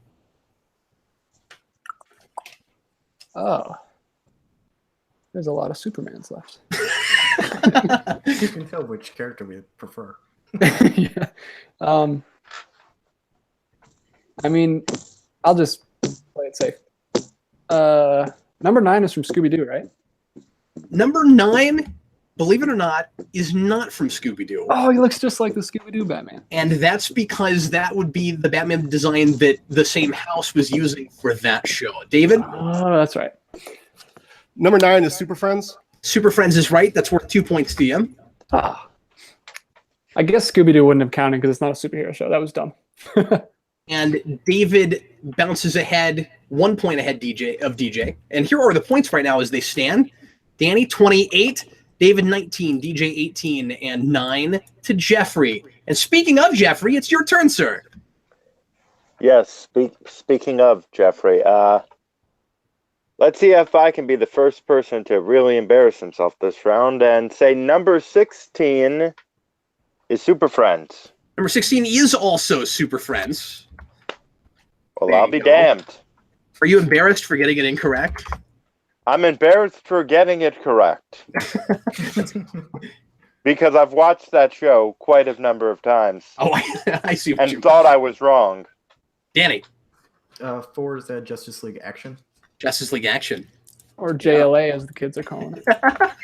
Oh. There's a lot of Supermans left. You can tell which character we prefer. Yeah. I mean, I'll just play it safe. Number 9 is from Scooby-Doo, right? Number 9, believe it or not, is not from Scooby-Doo. Oh, he looks just like the Scooby-Doo Batman. And that's because that would be the Batman design that the same house was using for that show. David? Oh, that's right. Number 9 is Super Friends. Super Friends is right. That's worth 2 points to you. Ah. I guess Scooby-Doo wouldn't have counted because it's not a superhero show. That was dumb. And David bounces ahead, 1 point ahead of DJ. And here are the points right now as they stand. Danny, 28. David, 19. DJ, 18. And 9 to Jeffrey. And speaking of Jeffrey, it's your turn, sir. Yes, speaking of Jeffrey, let's see if I can be the first person to really embarrass himself this round and say number 16 is Super Friends. Number 16 is also Super Friends. Well, There I'll you be go. damned. Are you embarrassed for getting it incorrect? I'm embarrassed for getting it correct. Because I've watched that show quite a number of times Oh, I see what you and thought I was wrong. Danny, 4 is Justice League Action. Justice League Action. Or JLA, as the kids are calling it. I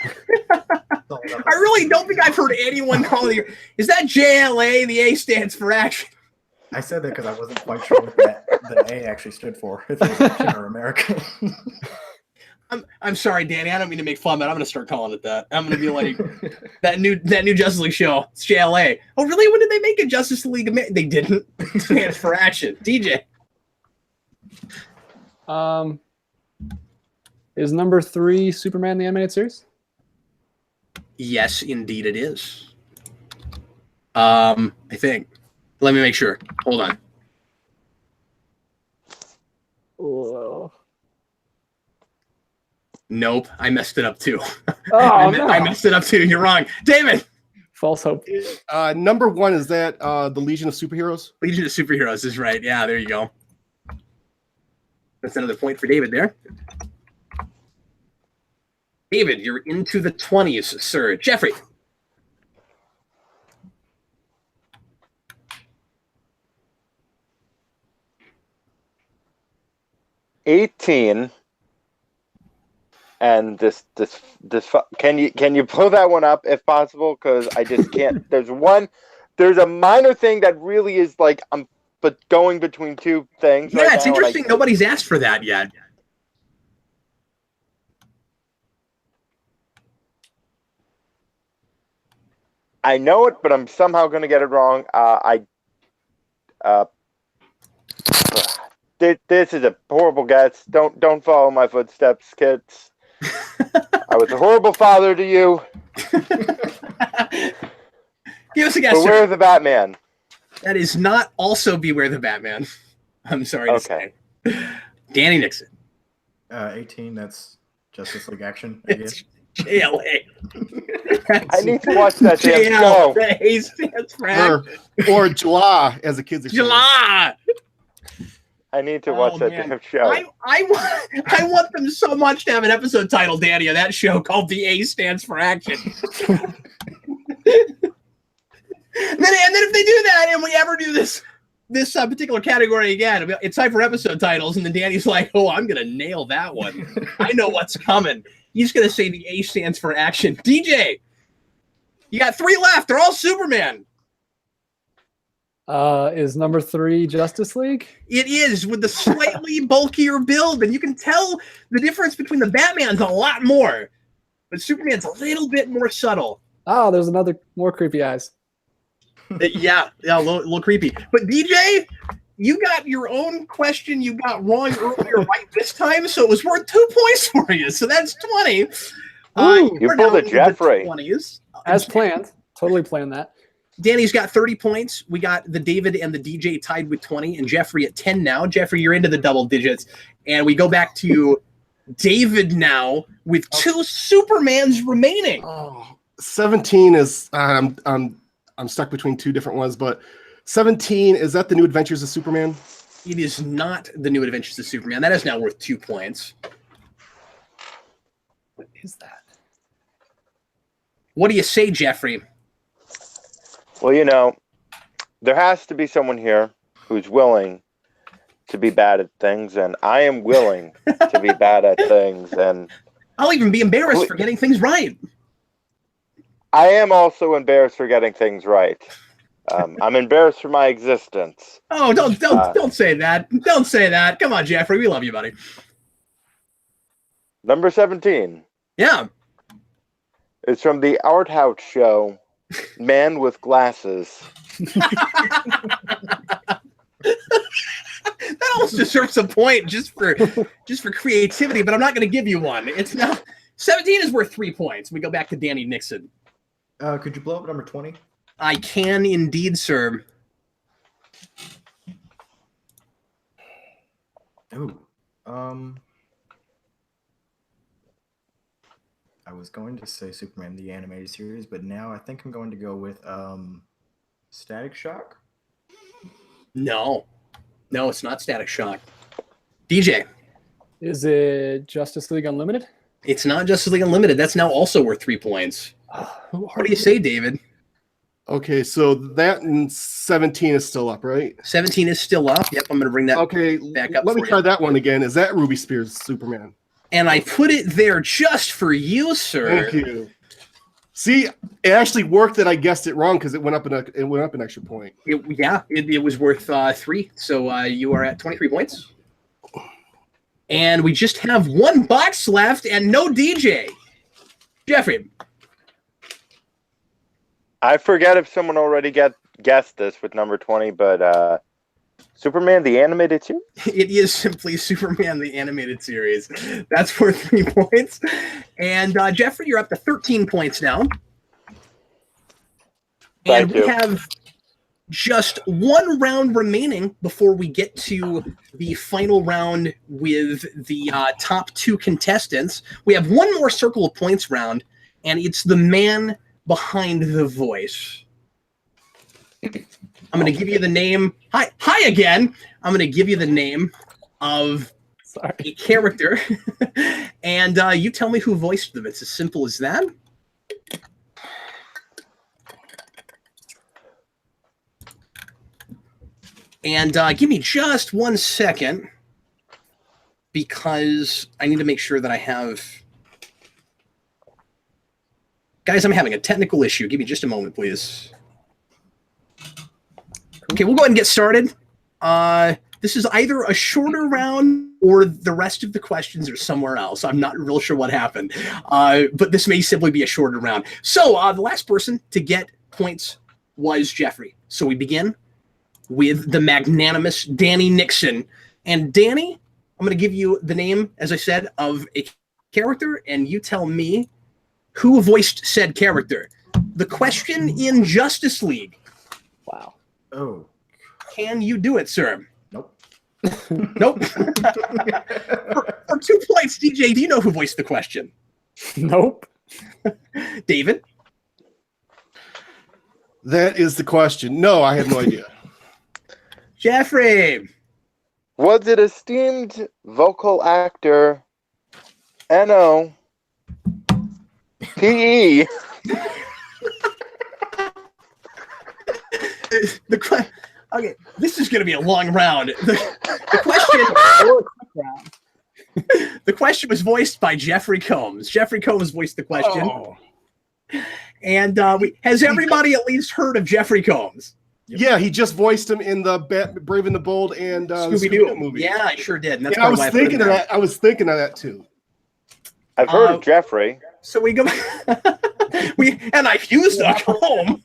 really don't think I've heard anyone calling it. Is that JLA? The A stands for action. I said that because I wasn't quite sure what the A actually stood for. If it was Action or America. I'm sorry, Danny. I don't mean to make fun, but I'm going to start calling it that. I'm going to be like that new Justice League show. It's JLA. Oh, really? When did they make it? Justice League? They didn't. It stands for action. DJ. Is number 3 Superman the animated series? Yes, indeed, it is. I think. Let me make sure. Hold on. Oh, Nope, I messed it up too. no. I messed it up too. You're wrong, David. False hope. Number 1 is that the Legion of Superheroes. Legion of Superheroes is right. Yeah, there you go. That's another point for David there. David, you're into the 20s, sir. Jeffrey. $18. And this can you pull that one up if possible? Because I just can't. There's a minor thing that really is like but going between two things. Yeah, right it's now, interesting. Nobody's asked for that yet. I know it, but I'm somehow going to get it wrong. This is a horrible guess. Don't follow my footsteps, kids. I was a horrible father to you. Give us a guess, Beware sir. of the Batman. That is not also Beware the Batman. I'm sorry to say. Danny Nixon. 18. That's Justice League Action. I guess. It's JLA. I need to watch that damn show. JLA stands for action. Or July, as the kids are saying. July. I need to watch that man. damn show. I want them so much to have an episode title, Danny, of that show called The A Stands for Action. And then if they do that and we ever do this particular category again, it's time for episode titles, and then Danny's like, oh, I'm going to nail that one. I know what's coming. He's going to say The A Stands for Action. DJ, you got 3 left. They're all Superman. Is number 3 Justice League? It is, with the slightly bulkier build, and you can tell the difference between the Batman's a lot more, but Superman's a little bit more subtle. Oh, there's another more creepy eyes. Yeah, a little creepy. But DJ, you got your own question you got wrong earlier right this time, so it was worth 2 points for you. So that's 20. You pulled a Jeffrey. 20s. As planned. Totally planned that. Danny's got 30 points. We got the David and the DJ tied with 20, and Jeffrey at 10 now. Jeffrey, you're into the double digits. And we go back to David now with 2 Supermans remaining. Oh, 17 is I'm stuck between 2 different ones, but 17, is that the New Adventures of Superman? It is not the New Adventures of Superman. That is now worth 2 points. What is that? What do you say, Jeffrey? Well, there has to be someone here who's willing to be bad at things, and I am willing to be bad at things, and I'll even be embarrassed for getting things right. I am also embarrassed for getting things right. I'm embarrassed for my existence. Oh, don't say that. Don't say that. Come on, Jeffrey. We love you, buddy. Number 17. Yeah. It's from the Art House show, Man with Glasses. That almost deserves a point just for creativity, but I'm not going to give you one. It's not 17 is worth 3 points. We go back to Danny Nixon. Could you blow up number 20? I can indeed, sir. Ooh. I was going to say Superman the animated series, but now I think I'm going to go with Static Shock. No, it's not Static Shock. DJ. Is it Justice League Unlimited? It's not Justice League Unlimited. That's now also worth 3 points. What do you say, David? Okay, so that and 17 is still up, right? 17 is still up. Yep, I'm going to bring that back up. Let me try that one again. Is that Ruby Spears' Superman? And I put it there just for you, sir. Thank you. See, it actually worked that I guessed it wrong because it went up an extra point. It was worth 3. So you are at 23 points. And we just have 1 box left and no DJ. Jeffrey. I forget if someone already guessed this with number 20, but Superman the animated series? It is simply Superman the animated series. That's worth 3 points. And Jeffrey, you're up to 13 points now. And we have just 1 round remaining before we get to the final round with the top 2 contestants. We have 1 more Circle of Points round, and it's the man behind the voice. I'm going to give you the name. Hi again. I'm going to give you the name of a character, and you tell me who voiced them. It's as simple as that. And give me just 1 second, because I need to make sure that I have... Guys, I'm having a technical issue. Give me just a moment, please. Okay, we'll go ahead and get started. This is either a shorter round or the rest of the questions are somewhere else. I'm not real sure what happened, but this may simply be a shorter round. So the last person to get points was Jeffrey. So we begin with the magnanimous Danny Nixon. And Danny, I'm going to give you the name, as I said, of a character, and you tell me who voiced said character. The question in Justice League. Wow. Oh. Can you do it, sir? Nope. Nope. For 2 points, DJ, do you know who voiced the question? Nope. David? That is the question. No, I have no idea. Jeffrey? Was it esteemed vocal actor N.O.P.E.? Okay, this is going to be a long round. The question... The question was voiced by Jeffrey Combs. Jeffrey Combs voiced the question. Oh. And has everybody at least heard of Jeffrey Combs? Yeah, he just voiced him in the Brave and the Bold and the Scooby-Doo movie. Yeah, I sure did. And that's I was why thinking of that. I was thinking of that too. I've heard of Jeffrey. So we go. And I've used a comb.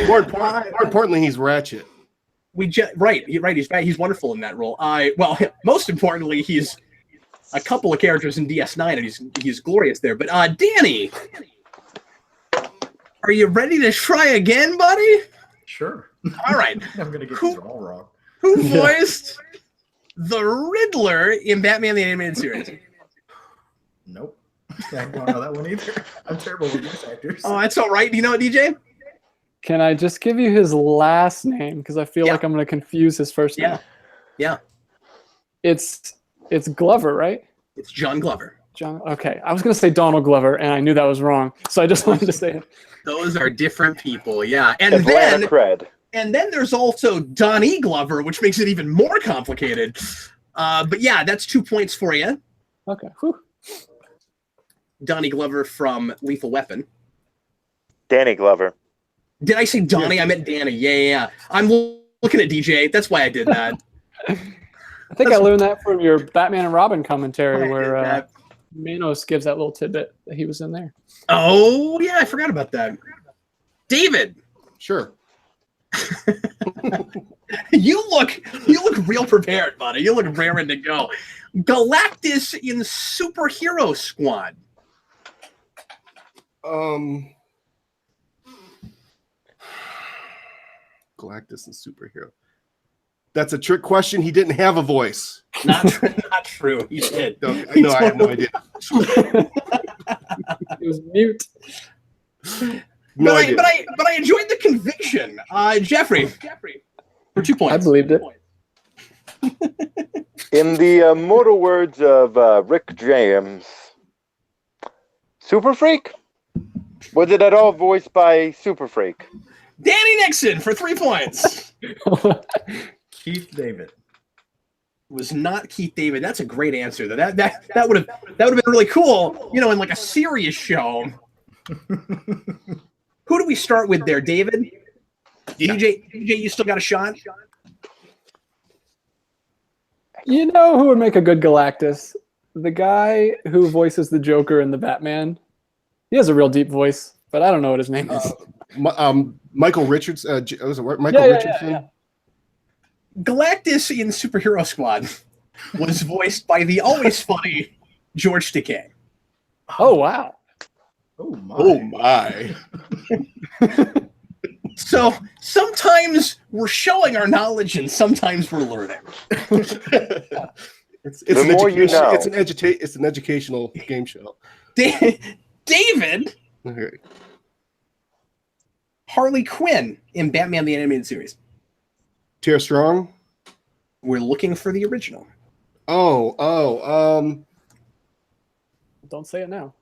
More importantly, he's Ratchet. Right. He's wonderful in that role. Well, most importantly, he's a couple of characters in DS9, and he's glorious there. But Danny, are you ready to try again, buddy? Sure. All right. I'm gonna get these all wrong. Who voiced the Riddler in Batman the Animated Series? Nope. I don't know that one either. I'm terrible with these actors. Oh, that's all right. Do you know it, DJ? Can I just give you his last name? Because I feel like I'm going to confuse his first name. Yeah. It's Glover, right? It's John Glover. John. Okay. I was going to say Donald Glover, and I knew that was wrong. So I just wanted to say it. Those are different people, yeah. And Atlanta cred. And then there's also Donnie Glover, which makes it even more complicated. But yeah, that's 2 points for you. Okay. Whew. Donnie Glover from Lethal Weapon. Danny Glover. Did I say Donnie? I meant Danny. Yeah. I'm looking at DJ. That's why I did that. I think I learned that from your Batman and Robin commentary where Manos gives that little tidbit that he was in there. Oh, yeah. I forgot about that. David. Sure. You look real prepared, buddy. You look raring to go. Galactus in Superhero Squad. Galactus and superhero. That's a trick question. He didn't have a voice. Not true. He did. No, I have no idea. He was mute. No idea. But I enjoyed the conviction. Jeffrey, for 2 points. I believed it. In the immortal words of Rick James, Super Freak? Was it at all voiced by Super Freak? Danny Nixon for 3 points. Keith David. Was not Keith David. That's a great answer. That would have been really cool, in like a serious show. Who do we start with there, David? DJ, you still got a shot? You know who would make a good Galactus? The guy who voices the Joker in the Batman. He has a real deep voice, but I don't know what his name is. Michael Richards. Was it Michael Richardson? Yeah. Galactus in Superhero Squad was voiced by the always funny George Takei. Oh, wow. Oh my. Oh my. So sometimes we're showing our knowledge and sometimes we're learning. It's The an more you education. know. It's an educational game show. David, Okay. Harley Quinn in Batman the Animated Series. Tara Strong. We're looking for the original. Don't say it now.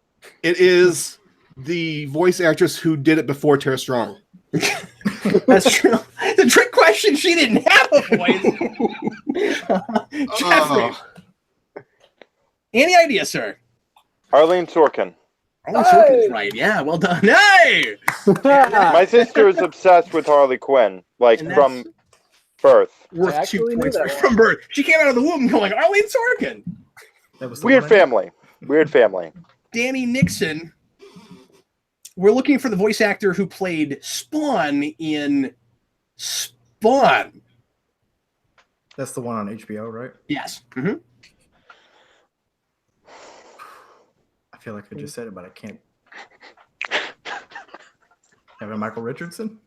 It is the voice actress who did it before Tara Strong. That's true. The trick question, she didn't have a voice. Jeffrey. Any idea, sir? Arlene Sorkin. Sorkin's right. Yeah, well done. Hey! My sister is obsessed with Harley Quinn, like And from birth. Worth 2 actually knew points that from birth. She came out of the womb going, Arlene Sorkin. That was the Weird one I- family. Weird family. Danny Nixon. We're looking for the voice actor who played Spawn in Spawn. That's the one on HBO, right? Yes. Mm-hmm. I feel like I just said it, but I can't. Have a Michael Richardson?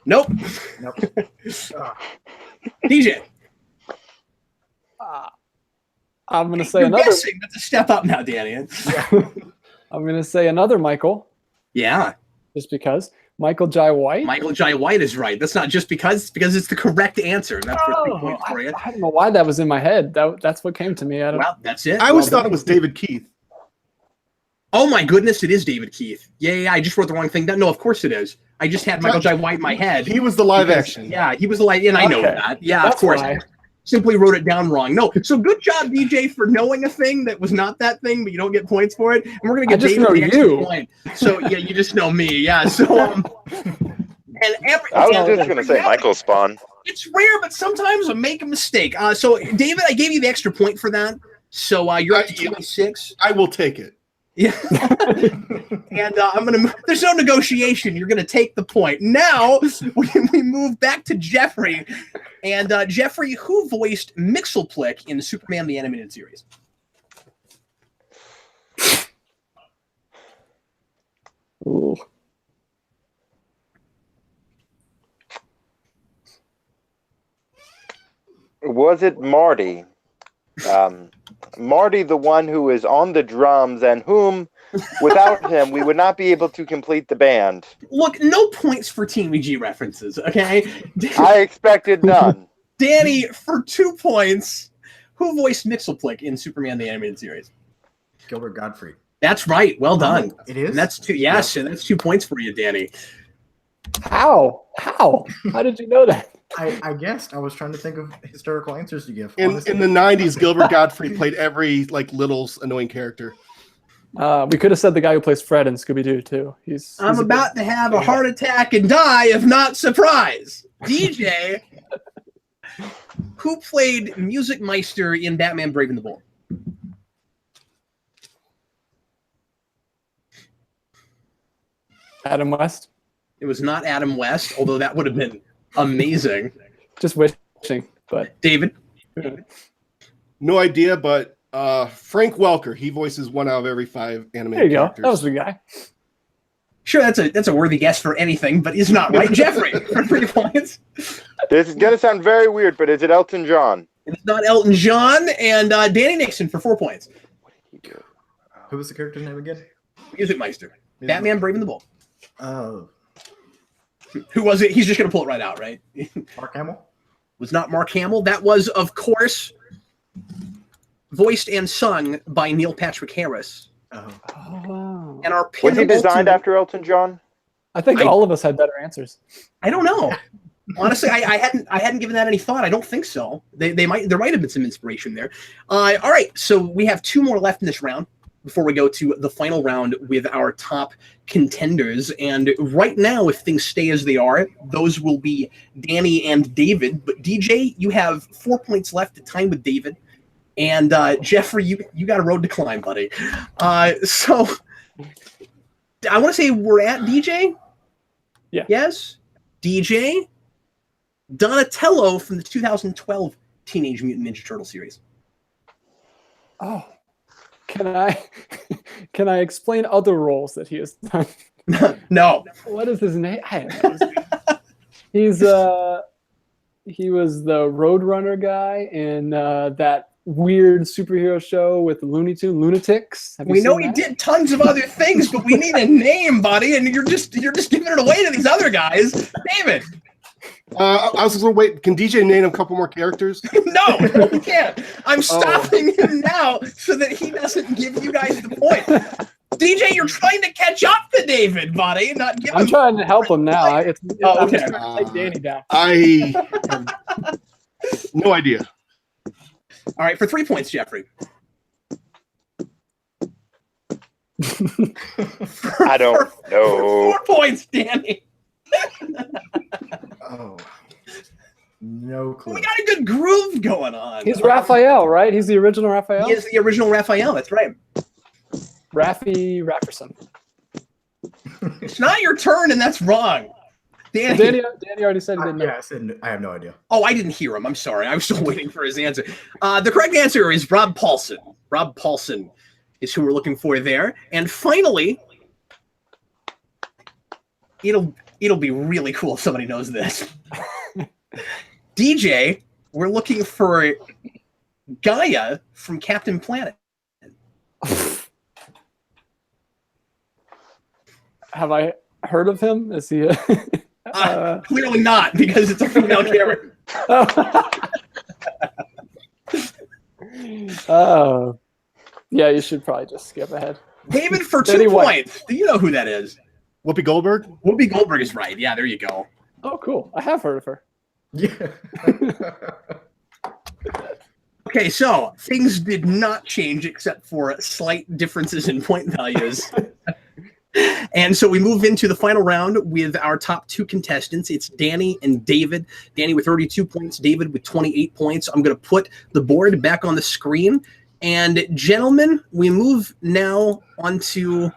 Nope. Nope. DJ. I'm going to say You're another. guessing. That's a step up now, Danny. I'm going to say another Michael, Yeah. just because. Michael Jai White. Michael Jai White is right. That's not just because, it's because it's the correct answer. And that's for 3 points for you. I don't know why that was in my head. That's what came to me. I don't. Well, that's it. I always thought it was David Keith. Oh my goodness, it is David Keith. Yeah, I just wrote the wrong thing down. No, of course it is. I just had Michael Jai White in my head. He was the live because- action. Yeah, he was the live, and I know Okay. that. Yeah, That's of course. why. Simply wrote it down wrong. No, so good job, DJ, for knowing a thing that was not that thing, but you don't get points for it. And we're gonna get I just David know the extra you. point. So yeah, you just know me. Yeah. So and every I was and just gonna say Michael Spawn. it's rare, but sometimes I make a mistake. So David, I gave you the extra point for that. So you're up to 26. I will take it. Yeah. And I'm gonna. There's no negotiation. You're gonna take the point. Now we move back to Jeffrey, and Jeffrey, who voiced Mxyzptlk in Superman the Animated Series? Ooh. Was it Marty? Marty, the one who is on the drums and whom, without him, we would not be able to complete the band. Look, no points for Team EG references. Okay. I expected none. Danny, for 2 points, who voiced Mxyzptlk in Superman the Animated Series? Gilbert Godfrey. That's right. Well done. It is? And that's 2. Yes, and that's 2 points for you, Danny. How? How did you know that? I guessed. I was trying to think of historical answers to give. In honestly. the 90s, Gilbert Godfrey played every little annoying character. We could have said the guy who plays Fred in Scooby Doo too. He's I'm a about to have a heart attack and die if not surprised. DJ, who played Music Meister in Batman Brave and the Bold? Adam West. It was not Adam West, although that would have been amazing. Just wishing, but David? No idea, but Frank Welker. He voices 1 out of every 5 there animated you go. characters. That was the guy. Sure, that's a worthy guess for anything, but is not right. Jeffrey, for 3 points. This is going to sound very weird, but is it Elton John? It's not Elton John, and Danny Nixon for 4 points. Who was the character's name again? Music Meister. Batman Brave and the Bold. Oh, Who was it? He's just going to pull it right out, right? Mark Hamill? Was not Mark Hamill. That was, of course, voiced and sung by Neil Patrick Harris. Oh. Oh, wow. And our Was he pivotal designed to- after Elton John? I think all of us had better answers. I don't know. Honestly, I hadn't given that any thought. I don't think so. There might have been some inspiration there. All right, so we have 2 more left in this round before we go to the final round with our top contenders. And right now, if things stay as they are, those will be Danny and David. But DJ, you have 4 points left to time with David. And Jeffrey, you got a road to climb, buddy. So I want to say we're at DJ. Yeah. Yes. DJ Donatello from the 2012 Teenage Mutant Ninja Turtle series. Oh, can I explain other roles that he has done? No. What is his name? I don't know. He was the Roadrunner guy in that weird superhero show with the Looney Tunes Lunatics. Have you We know seen he that? did tons of other things, but we need a name, buddy, and you're just giving it away to these other guys. David. I was going to wait. Can DJ name a couple more characters? No, you can't. I'm stopping him now so that he doesn't give you guys the point. DJ, you're trying to catch up to David, buddy, not give I'm him. trying to help him now. I'm okay. just trying to take Danny down. I have no idea. All right, for 3 points, Jeffrey. I don't For know. 4 points, Danny. Oh. No clue. We got a good groove going on. He's Raphael, right? He's the original Raphael. He is the original Raphael. That's right. Raffi Rafferson. It's not your turn, and that's wrong. Danny. Danny already said he didn't know. Yeah, I said I have no idea. Oh, I didn't hear him. I'm sorry. I was still waiting for his answer. The correct answer is Rob Paulson. Rob Paulson is who we're looking for there. And finally, it'll be really cool if somebody knows this. DJ, we're looking for Gaia from Captain Planet. Have I heard of him? Is he? Clearly not, because it's a female character. Oh, yeah. You should probably just skip ahead. David for Betty 2 White. points. Do you know who that is? Whoopi Goldberg? Whoopi Goldberg is right. Yeah, there you go. Oh, cool. I have heard of her. Yeah. Okay, so things did not change except for slight differences in point values. And so we move into the final round with our top 2 contestants. It's Danny and David. Danny with 32 points, David with 28 points. I'm going to put the board back on the screen. And gentlemen, we move now onto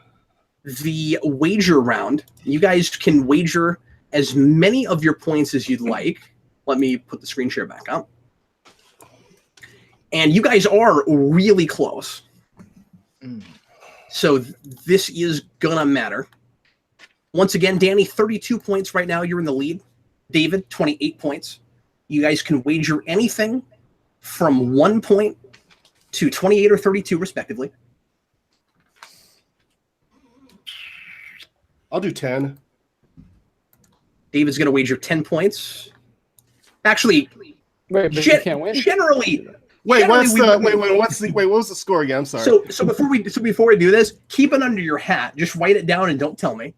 the wager round. You guys can wager as many of your points as you'd like. Let me put the screen share back up. And you guys are really close. So this is gonna matter. Once again, Danny, 32 points right now. You're in the lead. David, 28 points. You guys can wager anything from 1 point to 28 or 32, respectively. I'll do 10. David's gonna wager 10 points. Actually, Wait, but you can't win. generally, Wait, what generally was the score again? I'm sorry. So before we do this, keep it under your hat. Just write it down and don't tell me.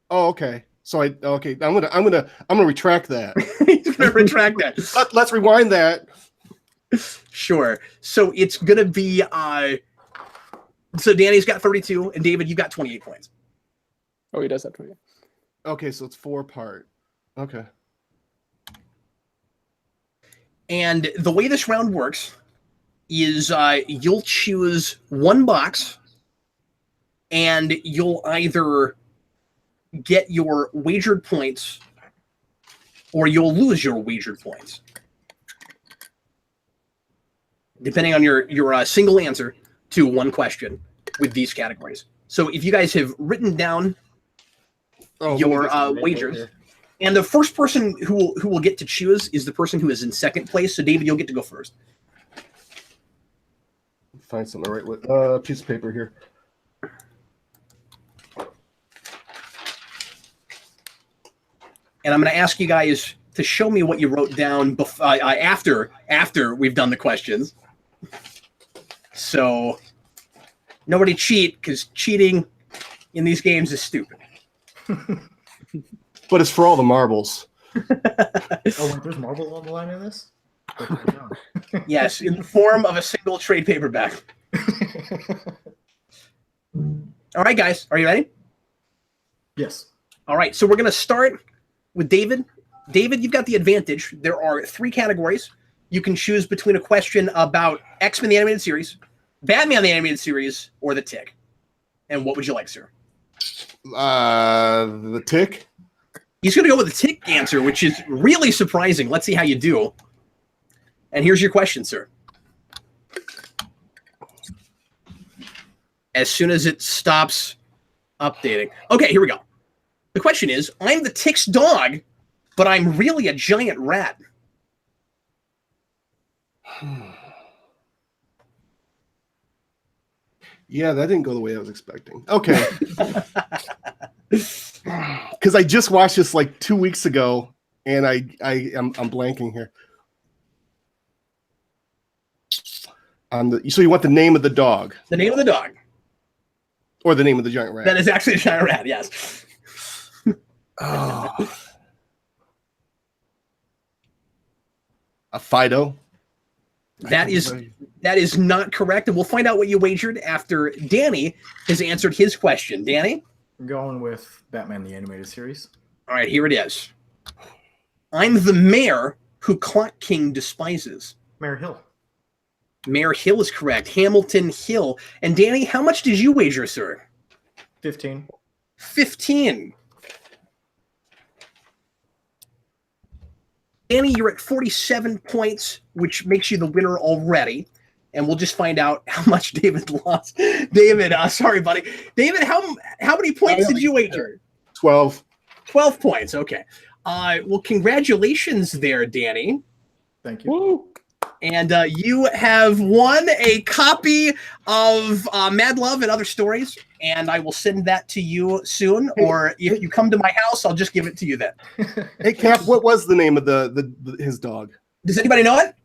Oh, okay. So I'm gonna retract that. He's gonna retract that. Let's rewind that. Sure. So it's gonna be so Danny's got 32 and David, you got 28 points. Oh, he does have 20. Okay, so it's 4-part. Okay. And the way this round works is you'll choose one box and you'll either get your wagered points or you'll lose your wagered points, depending on your single answer to one question with these categories. So if you guys have written down your wagers, and the first person who will get to choose is the person who is in second place. So David, you'll get to go first. Find something to write with. Piece of paper here. And I'm going to ask you guys to show me what you wrote down after we've done the questions. So nobody cheat, because cheating in these games is stupid. But it's for all the marbles. Oh, wait, there's marbles on the line in this? Yes, in the form of a single trade paperback. All right, guys, are you ready? Yes. All right, so we're going to start with David. David, you've got the advantage. There are 3 categories. You can choose between a question about X-Men the Animated Series, Batman the Animated Series, or The Tick. And what would you like, sir? The Tick. He's going to go with the Tick answer, which is really surprising. Let's see how you do. And here's your question, sir. As soon as it stops updating. Okay, here we go. The question is, I'm the Tick's dog, but I'm really a giant rat. Yeah, that didn't go the way I was expecting. Okay. Because I just watched this like 2 weeks ago, and I'm blanking here. So you want the name of the dog? The name of the dog. Or the name of the giant rat? That is actually a giant rat, yes. Oh. A Fido? That is not correct, and we'll find out what you wagered after Danny has answered his question. Danny? I'm going with Batman the Animated Series. All right, here it is. I'm the mayor who Clock King despises. Mayor Hill. Mayor Hill is correct. Hamilton Hill. And Danny, how much did you wager, sir? 15. 15. Danny, you're at 47 points, which makes you the winner already. and we'll just find out how much David lost. David, sorry, buddy. David, how many points did you wager? 12. 12 points. Okay. Well, congratulations there, Danny. Thank you. Woo. And you have won a copy of Mad Love and Other Stories, and I will send that to you soon. Or if you come to my house, I'll just give it to you then. Hey, Cap, what was the name of his dog? Does anybody know it?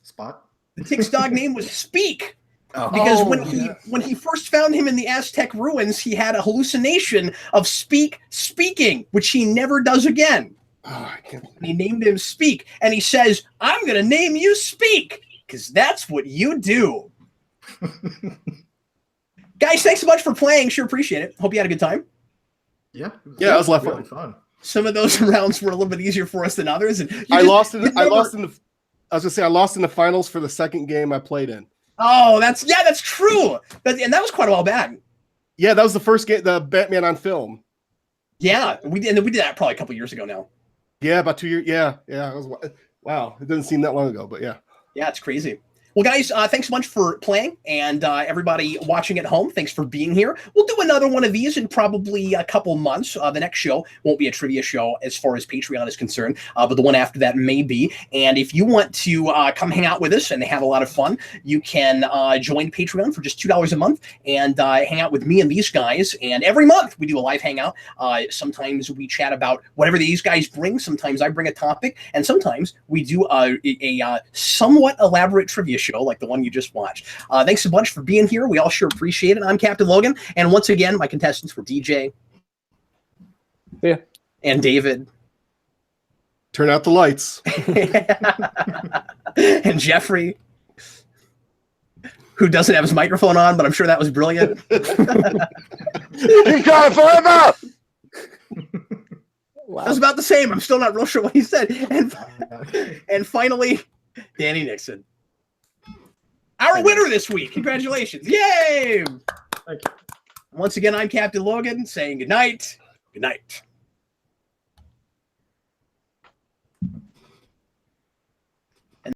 Spot. The tick's dog name was Speak. Oh, Because yeah. when he first found him in the Aztec ruins, he had a hallucination of speaking, which he never does again. Oh, I can't. And he named him Speak, and he says, "I'm gonna name you Speak, because that's what you do." Guys, thanks so much for playing. Sure appreciate it. Hope you had a good time. Yeah. Yeah, it was a lot of really fun. Some of those rounds were a little bit easier for us than others, and I lost in the finals for the second game I played in. Oh, that's true. And that was quite a while back. Yeah, that was the first game, the Batman on film. Yeah, we did that probably a couple years ago now. Yeah, about 2 years. Yeah. It was, wow, it doesn't seem that long ago, but yeah. Yeah, it's crazy. Well, guys, thanks so much for playing, and everybody watching at home, thanks for being here. We'll do another one of these in probably a couple months. The next show won't be a trivia show as far as Patreon is concerned, but the one after that may be. And if you want to come hang out with us and have a lot of fun, you can join Patreon for just $2 a month and hang out with me and these guys. And every month we do a live hangout. Sometimes we chat about whatever these guys bring. Sometimes I bring a topic, and sometimes we do a somewhat elaborate trivia show like the one you just watched. Thanks a bunch for being here. We all sure appreciate it. I'm Captain Logan, and once again, my contestants were DJ, and David, Turn out the lights. and Jeffrey, who doesn't have his microphone on, but I'm sure that was brilliant. Keep going forever. Wow. I was about the same. I'm still not real sure what he said. And finally, Danny Nixon. Our winner this week. Congratulations. Yay! Thank you. Once again, I'm Captain Logan saying good night. Good night.